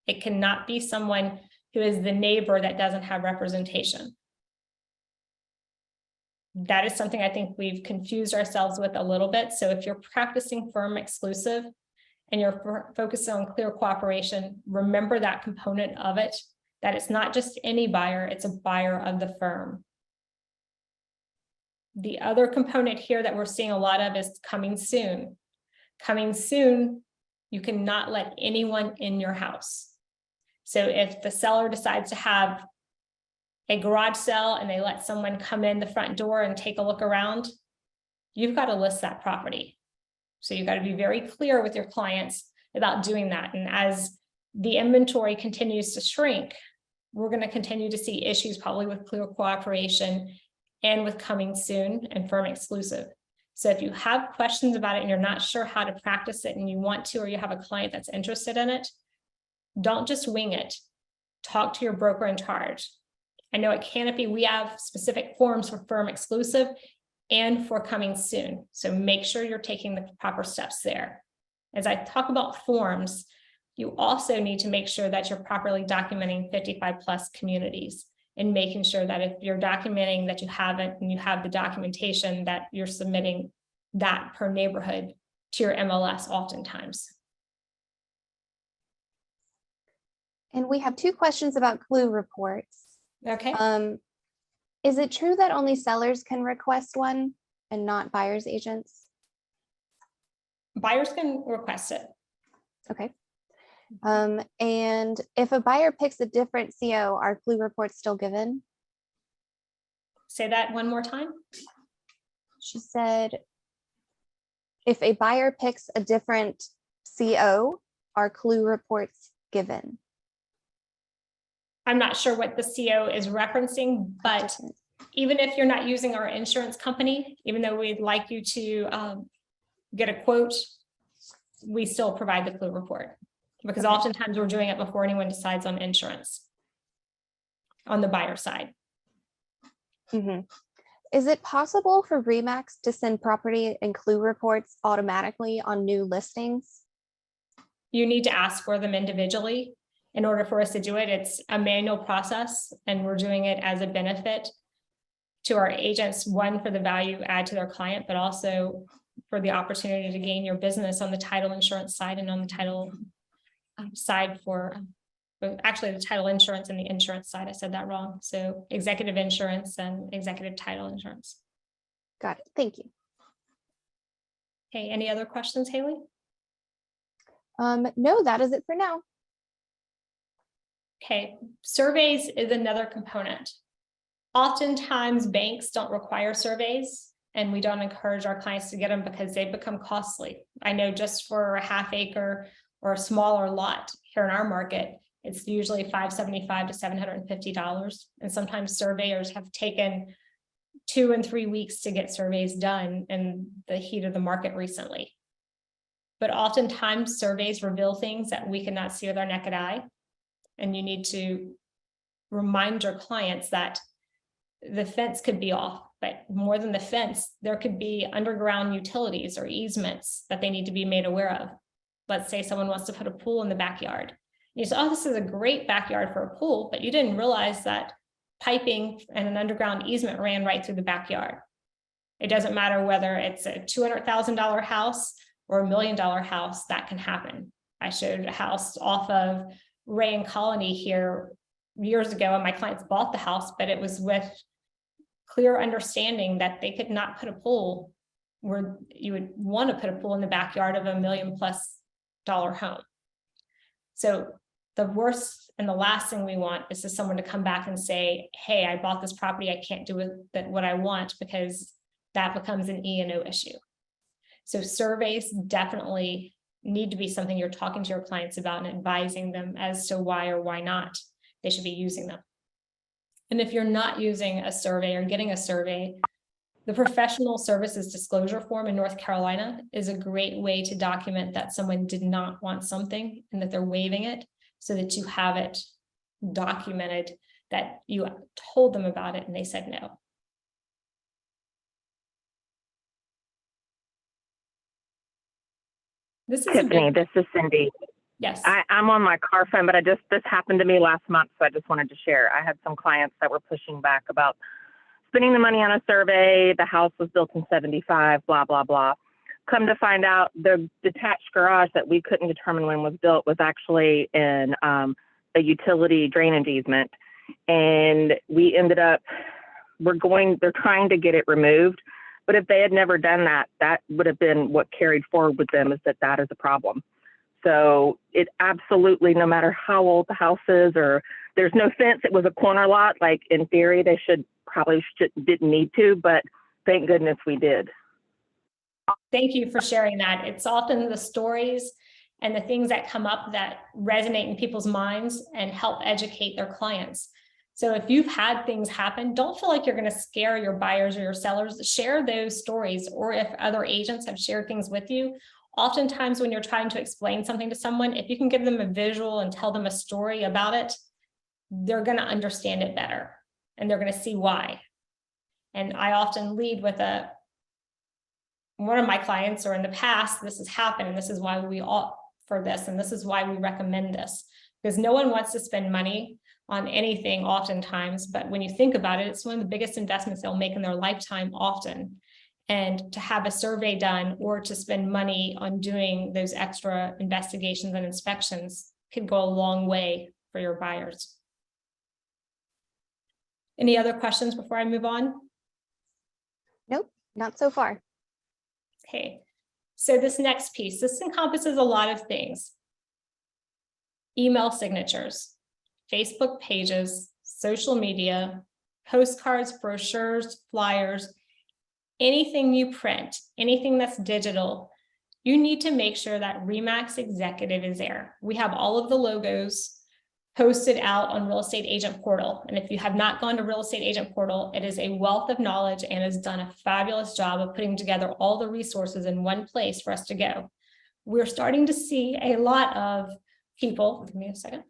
It cannot be someone who is the neighbor that doesn't have representation. That is something I think we've confused ourselves with a little bit. So if you're practicing firm exclusive and you're focused on clear cooperation, remember that component of it, that it's not just any buyer, it's a buyer of the firm. The other component here that we're seeing a lot of is coming soon. Coming soon, you cannot let anyone in your house. So if the seller decides to have a garage sale and they let someone come in the front door and take a look around, you've got to list that property. So you've got to be very clear with your clients about doing that. And as the inventory continues to shrink, we're going to continue to see issues probably with clear cooperation and with coming soon and firm exclusive. So if you have questions about it and you're not sure how to practice it and you want to, or you have a client that's interested in it, don't just wing it. Talk to your broker in charge. I know at Canopy, we have specific forms for firm exclusive and for coming soon. So make sure you're taking the proper steps there. As I talk about forms, you also need to make sure that you're properly documenting 55+ communities and making sure that if you're documenting that you haven't and you have the documentation that you're submitting that per neighborhood to your MLS oftentimes. And we have two questions about clue reports. Okay. Is it true that only sellers can request one and not buyer's agents? Buyers can request it. Okay. And if a buyer picks a different CO, are clue reports still given? Say that one more time. She said, if a buyer picks a different CO, are clue reports given? I'm not sure what the CO is referencing, but even if you're not using our insurance company, even though we'd like you to get a quote, we still provide the clue report, because Okay. oftentimes we're doing it before anyone decides on insurance on the buyer side. Mhm. Is it possible for RE/MAX to send property and clue reports automatically on new listings? You need to ask for them individually in order for us to do it. It's a manual process, and we're doing it as a benefit to our agents, one, for the value add to their client, but also for the opportunity to gain your business on the title insurance side and on the title side for, actually the title insurance and the insurance side. I said that wrong. So executive insurance and executive title insurance. Got it. Thank you. Okay, any other questions, Haley? No, that is it for now. Okay, surveys is another component. Oftentimes banks don't require surveys, and we don't encourage our clients to get them because they become costly. I know just for a half acre or a smaller lot here in our market, it's usually $575 to $750. And sometimes surveyors have taken 2 and 3 weeks to get surveys done in the heat of the market recently. But oftentimes surveys reveal things that we cannot see with our naked eye. And you need to remind your clients that the fence could be off, but more than the fence, there could be underground utilities or easements that they need to be made aware of. Let's say someone wants to put a pool in the backyard. You say, oh, this is a great backyard for a pool, but you didn't realize that piping and an underground easement ran right through the backyard. It doesn't matter whether it's a $200,000 house or $1 million house, that can happen. I showed a house off of Ray and Colony here years ago, and my clients bought the house, but it was with clear understanding that they could not put a pool where you would want to put a pool in the backyard of $1 million+ home. So the worst and the last thing we want is for someone to come back and say, hey, I bought this property, I can't do with it what I want, because that becomes an E&O issue. So surveys definitely need to be something you're talking to your clients about and advising them as to why or why not they should be using them. And if you're not using a survey or getting a survey, the professional services disclosure form in North Carolina is a great way to document that someone did not want something and that they're waiving it, so that you have it documented that you told them about it and they said no. This is Tiffany, this is Cindy. Yes. I'm on my car phone, but this happened to me last month, so I just wanted to share. I had some clients that were pushing back about spending the money on a survey. The house was built in 75, blah, blah, blah. Come to find out, the detached garage that we couldn't determine when was built was actually in a utility drainage easement. And we ended up, they're trying to get it removed. But if they had never done that, that would have been what carried forward with them, is that is a problem. So it absolutely, no matter how old the house is, or there's no fence, it was a corner lot, like in theory, they didn't need to, but thank goodness we did. Thank you for sharing that. It's often the stories and the things that come up that resonate in people's minds and help educate their clients. So if you've had things happen, don't feel like you're going to scare your buyers or your sellers. Share those stories, or if other agents have shared things with you. Oftentimes when you're trying to explain something to someone, if you can give them a visual and tell them a story about it, they're going to understand it better and they're going to see why. And I often lead with one of my clients, or in the past, this has happened, and this is why we offer this, and this is why we recommend this, because no one wants to spend money on anything oftentimes, but when you think about it, it's one of the biggest investments they'll make in their lifetime often. And to have a survey done or to spend money on doing those extra investigations and inspections could go a long way for your buyers. Any other questions before I move on? Nope, not so far. Okay, so this next piece, this encompasses a lot of things. Email signatures, Facebook pages, social media, postcards, brochures, flyers, anything you print, anything that's digital, you need to make sure that RE/MAX Executive is there. We have all of the logos posted out on Real Estate Agent Portal. And if you have not gone to Real Estate Agent Portal, it is a wealth of knowledge and has done a fabulous job of putting together all the resources in one place for us to go. We're starting to see a lot of people, give me a second,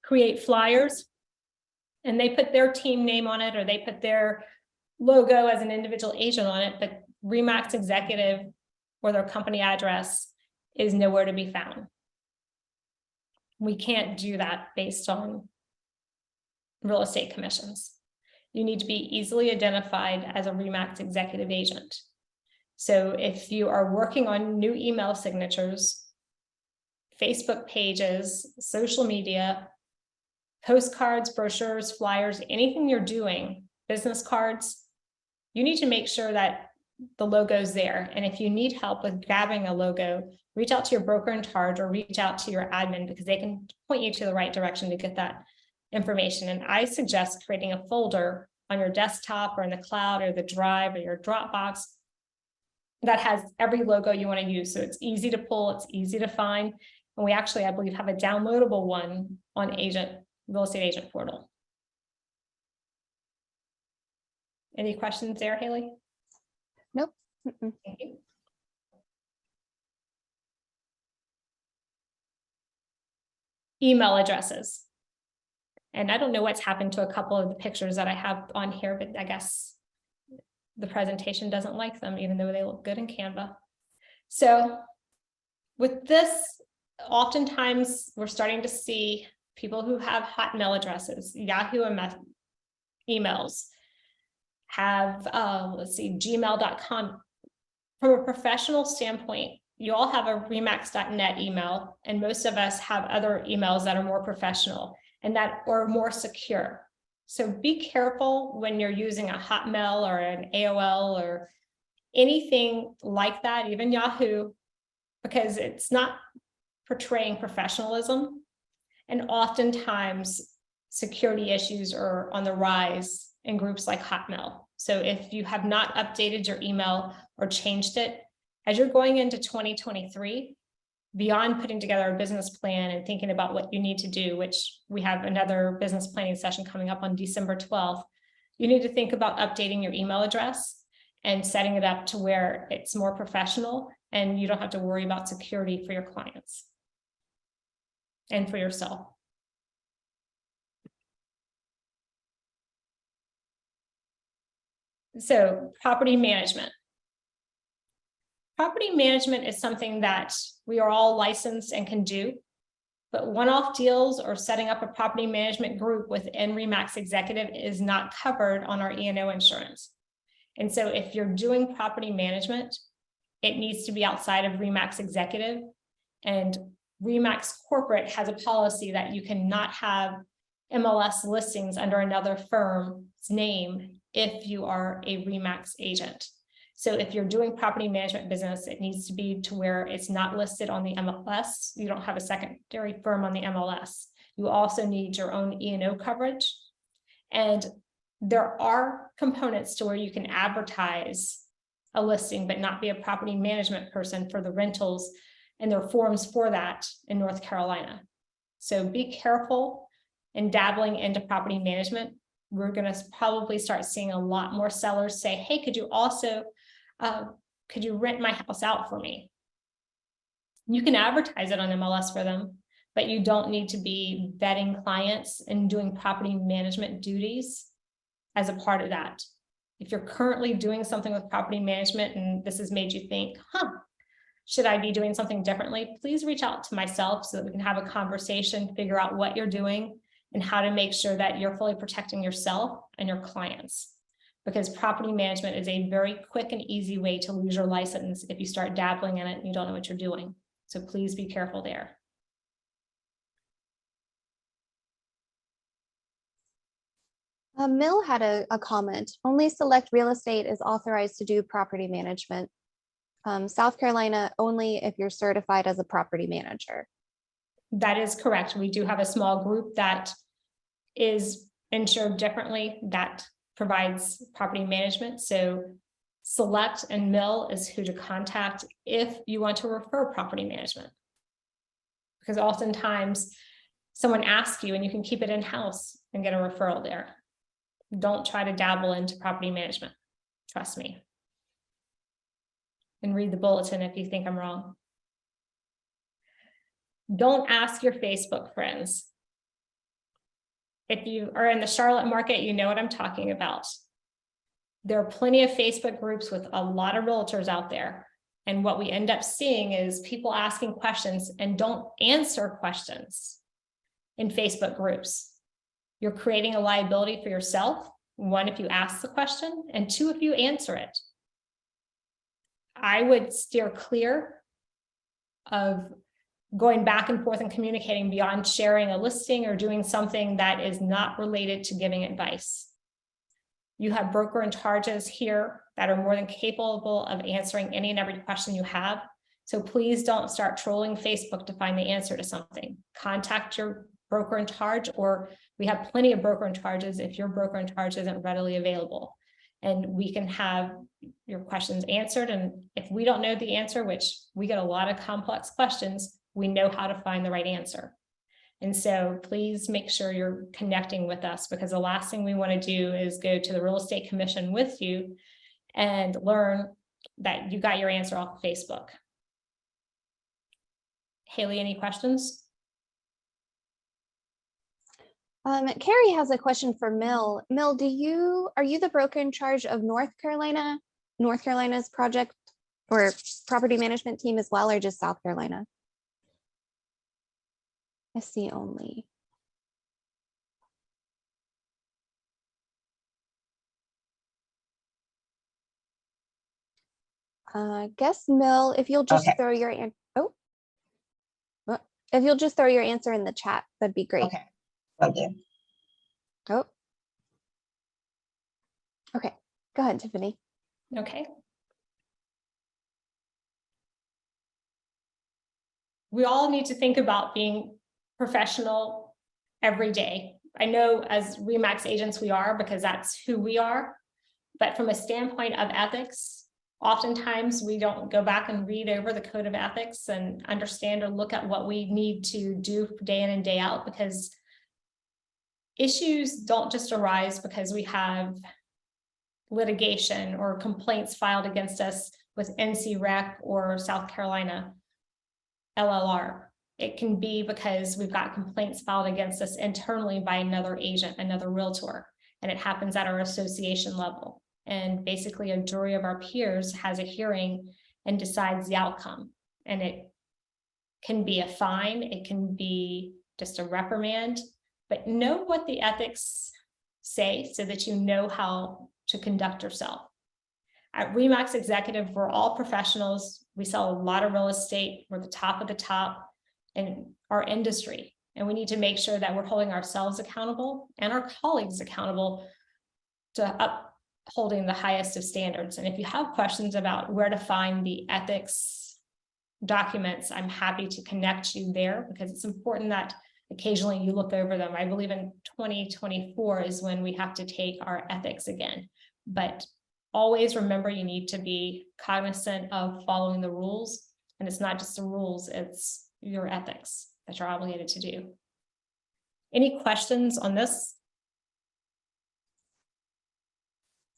create flyers, and they put their team name on it, or they put their logo as an individual agent on it, but RE/MAX Executive or their company address is nowhere to be found. We can't do that based on real estate commissions. You need to be easily identified as a RE/MAX Executive agent. So if you are working on new email signatures, Facebook pages, social media, postcards, brochures, flyers, anything you're doing, business cards, you need to make sure that the logo's there. And if you need help with grabbing a logo, reach out to your broker in charge or reach out to your admin, because they can point you to the right direction to get that information. And I suggest creating a folder on your desktop or in the cloud or the Drive or your Dropbox that has every logo you want to use. So it's easy to pull, it's easy to find. And we actually, I believe, have a downloadable one on Real Estate Agent Portal. Any questions there, Haley? Nope. Mm-mm. Thank you. Email addresses. And I don't know what's happened to a couple of the pictures that I have on here, but I guess the presentation doesn't like them, even though they look good in Canva. So with this, oftentimes we're starting to see people who have Hotmail addresses, Yahoo emails, have, let's see, gmail.com. From a professional standpoint, you all have a remax.net email, and most of us have other emails that are more professional and that are more secure. So be careful when you're using a Hotmail or an AOL or anything like that, even Yahoo, because it's not portraying professionalism. And oftentimes security issues are on the rise in groups like Hotmail. So if you have not updated your email or changed it, as you're going into 2023, beyond putting together a business plan and thinking about what you need to do, which we have another business planning session coming up on December 12th, you need to think about updating your email address and setting it up to where it's more professional and you don't have to worry about security for your clients and for yourself. So property management. Property management is something that we are all licensed and can do, but one-off deals or setting up a property management group within RE/MAX Executive is not covered on our E&O insurance. And so if you're doing property management, it needs to be outside of RE/MAX Executive, and RE/MAX Corporate has a policy that you cannot have MLS listings under another firm's name if you are a RE/MAX agent. So if you're doing property management business, it needs to be to where it's not listed on the MLS. You don't have a secondary firm on the MLS. You also need your own E&O coverage. And there are components to where you can advertise a listing, but not be a property management person for the rentals. And there are forms for that in North Carolina. So be careful in dabbling into property management. We're going to probably start seeing a lot more sellers say, hey, could you also could you rent my house out for me? You can advertise it on MLS for them, but you don't need to be vetting clients and doing property management duties as a part of that. If you're currently doing something with property management and this has made you think, should I be doing something differently? Please reach out to myself so that we can have a conversation, figure out what you're doing and how to make sure that you're fully protecting yourself and your clients. Because property management is a very quick and easy way to lose your license if you start dabbling in it and you don't know what you're doing. So please be careful there. Mill had a comment. Only select real estate is authorized to do property management. South Carolina, only if you're certified as a property manager. That is correct. We do have a small group that is insured differently that provides property management. So Select and Mill is who to contact if you want to refer property management. Because oftentimes someone asks you and you can keep it in-house and get a referral there. Don't try to dabble into property management. Trust me. And read the bulletin if you think I'm wrong. Don't ask your Facebook friends. If you are in the Charlotte market, you know what I'm talking about. There are plenty of Facebook groups with a lot of realtors out there. And what we end up seeing is people asking questions and don't answer questions in Facebook groups. You're creating a liability for yourself. One, if you ask the question, and two, if you answer it. I would steer clear of going back and forth and communicating beyond sharing a listing or doing something that is not related to giving advice. You have broker in charges here that are more than capable of answering any and every question you have. So please don't start trolling Facebook to find the answer to something. Contact your broker in charge, or we have plenty of broker in charges if your broker in charge isn't readily available. And we can have your questions answered. And if we don't know the answer, which we get a lot of complex questions, we know how to find the right answer. And so please make sure you're connecting with us, because the last thing we want to do is go to the real estate commission with you and learn that you got your answer off of Facebook. Haley, any questions? Carrie has a question for Mill. Mill, are you the broker in charge of North Carolina's project or property management team as well, or just South Carolina? SC only. Guess Mill, if you'll just throw your if you'll just throw your answer in the chat, that'd be great. Okay. Okay. Oh. Okay, go ahead, Tiffany. Okay. We all need to think about being professional every day. I know as RE/MAX agents we are, because that's who we are. But from a standpoint of ethics, oftentimes we don't go back and read over the code of ethics and understand or look at what we need to do day in and day out, because issues don't just arise because we have litigation or complaints filed against us with NC-REC or South Carolina LLR. It can be because we've got complaints filed against us internally by another agent, another realtor, and it happens at our association level. And basically a jury of our peers has a hearing and decides the outcome. And it can be a fine, it can be just a reprimand, but know what the ethics say so that you know how to conduct yourself. At RE/MAX Executive, we're all professionals. We sell a lot of real estate. We're the top of the top in our industry. And we need to make sure that we're holding ourselves accountable and our colleagues accountable to upholding the highest of standards. And if you have questions about where to find the ethics documents, I'm happy to connect you there, because it's important that occasionally you look over them. I believe in 2024 is when we have to take our ethics again. But always remember, you need to be cognizant of following the rules. And it's not just the rules, it's your ethics that you're obligated to do. Any questions on this?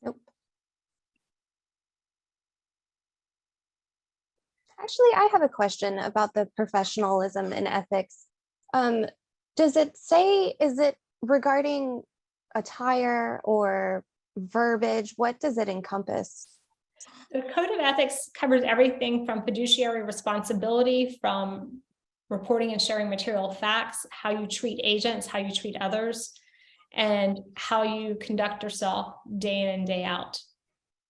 Nope. Actually, I have a question about the professionalism and ethics. Does it say, is it regarding attire or verbiage? What does it encompass? The Code of Ethics covers everything from fiduciary responsibility, from reporting and sharing material facts, how you treat agents, how you treat others, and how you conduct yourself day in and day out.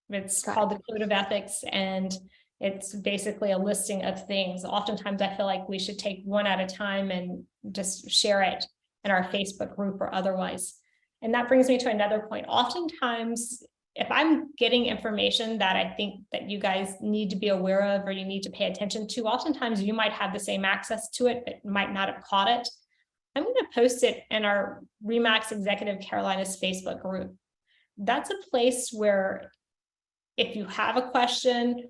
It's called the Code of Ethics, and it's basically a listing of things. Oftentimes I feel like we should take one at a time and just share it in our Facebook group or otherwise. And that brings me to another point. Oftentimes, if I'm getting information that I think that you guys need to be aware of or you need to pay attention to, oftentimes you might have the same access to it, but might not have caught it. I'm going to post it in our RE/MAX Executive Carolinas Facebook group. That's a place where if you have a question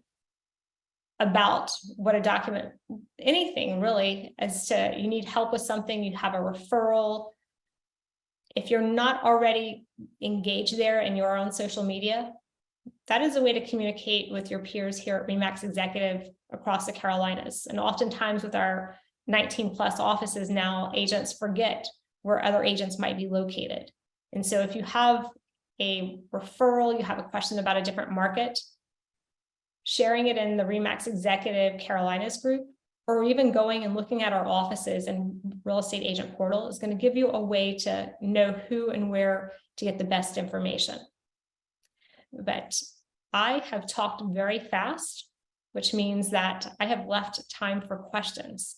about what a document, anything really, as to you need help with something, you have a referral. If you're not already engaged there in your own social media, that is a way to communicate with your peers here at RE/MAX Executive across the Carolinas. And oftentimes with our 19 plus offices now, agents forget where other agents might be located. And so if you have a referral, you have a question about a different market, sharing it in the RE/MAX Executive Carolinas group, or even going and looking at our offices and real estate agent portal is going to give you a way to know who and where to get the best information. But I have talked very fast, which means that I have left time for questions.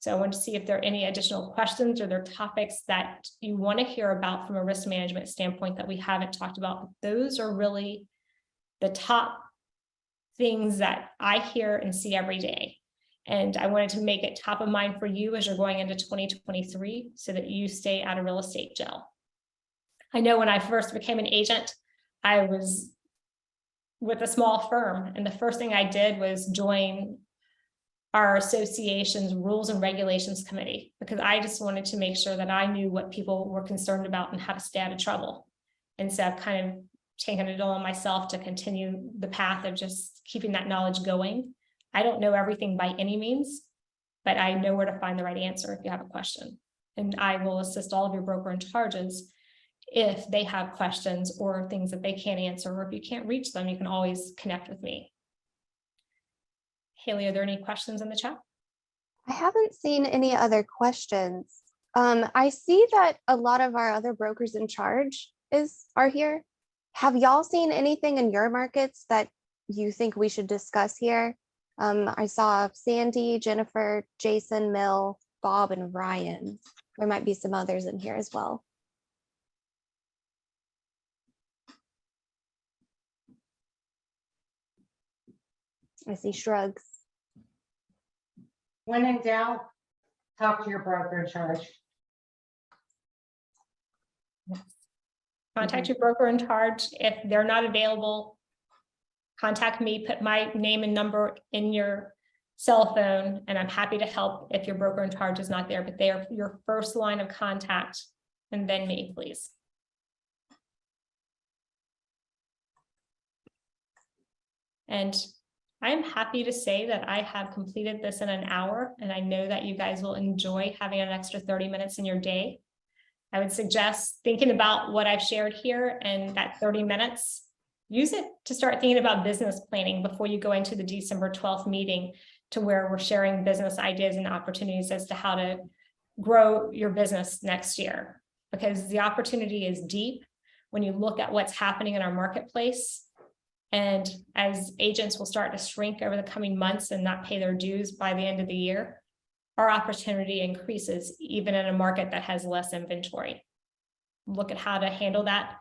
So I want to see if there are any additional questions or there are topics that you want to hear about from a risk management standpoint that we haven't talked about. Those are really the top things that I hear and see every day. And I wanted to make it top of mind for you as you're going into 2023 so that you stay out of real estate jail. I know when I first became an agent, I was with a small firm, and the first thing I did was join our association's rules and regulations committee, because I just wanted to make sure that I knew what people were concerned about and how to stay out of trouble. And so I've kind of taken it on myself to continue the path of just keeping that knowledge going. I don't know everything by any means, but I know where to find the right answer if you have a question. And I will assist all of your broker in charges if they have questions or things that they can't answer, or if you can't reach them, you can always connect with me. Haley, are there any questions in the chat? I haven't seen any other questions. I see that a lot of our other brokers in charge are here. Have y'all seen anything in your markets that you think we should discuss here? I saw Sandy, Jennifer, Jason, Mill, Bob, and Ryan. There might be some others in here as well. I see shrugs. When in doubt, talk to your broker in charge. Contact your broker in charge. If they're not available, contact me, put my name and number in your cell phone, and I'm happy to help if your broker in charge is not there, but they are your first line of contact, and then me, please. And I'm happy to say that I have completed this in an hour, and I know that you guys will enjoy having an extra 30 minutes in your day. I would suggest thinking about what I've shared here, and that 30 minutes, use it to start thinking about business planning before you go into the December 12th meeting, to where we're sharing business ideas and opportunities as to how to grow your business next year. Because the opportunity is deep when you look at what's happening in our marketplace. And as agents will start to shrink over the coming months and not pay their dues by the end of the year, our opportunity increases even in a market that has less inventory. Look at how to handle that.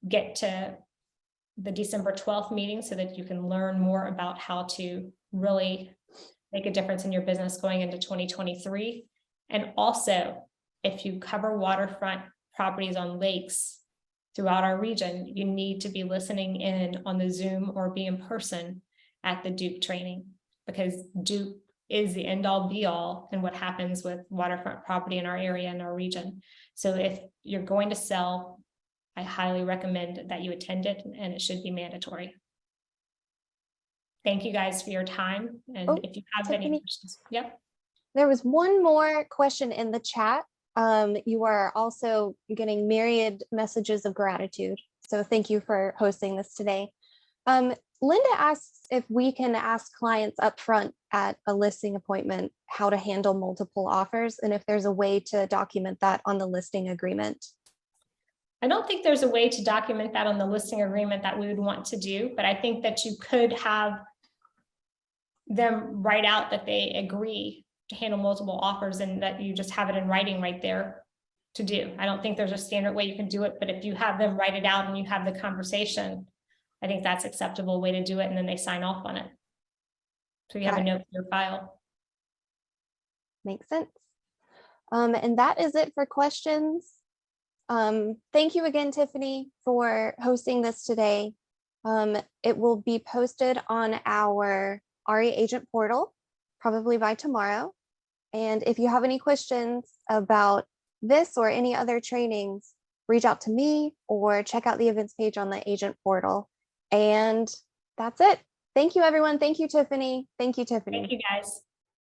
Get to the December 12th meeting so that you can learn more about how to really make a difference in your business going into 2023. And also, if you cover waterfront properties on lakes throughout our region, you need to be listening in on the Zoom or be in person at the Duke training, because Duke is the end all be all in what happens with waterfront property in our area and our region. So if you're going to sell, I highly recommend that you attend it, and it should be mandatory. Thank you guys for your time. And if you have any questions, yep. There was one more question in the chat. You are also getting myriad messages of gratitude. So thank you for hosting this today. Linda asks if we can ask clients upfront at a listing appointment how to handle multiple offers, and if there's a way to document that on the listing agreement. I don't think there's a way to document that on the listing agreement that we would want to do, but I think that you could have them write out that they agree to handle multiple offers, and that you just have it in writing right there. to do. I don't think there's a standard way you can do it, but if you have them write it out and you have the conversation, I think that's acceptable way to do it, and then they sign off on it. So you have a Got it. note in your file. Makes sense. And that is it for questions. Thank you again, Tiffany, for hosting this today. It will be posted on our RE agent portal, probably by tomorrow. And if you have any questions about this or any other trainings, reach out to me or check out the events page on the agent portal. And that's it. Thank you, everyone. Thank you, Tiffany. Thank you, Tiffany. Thank you, guys.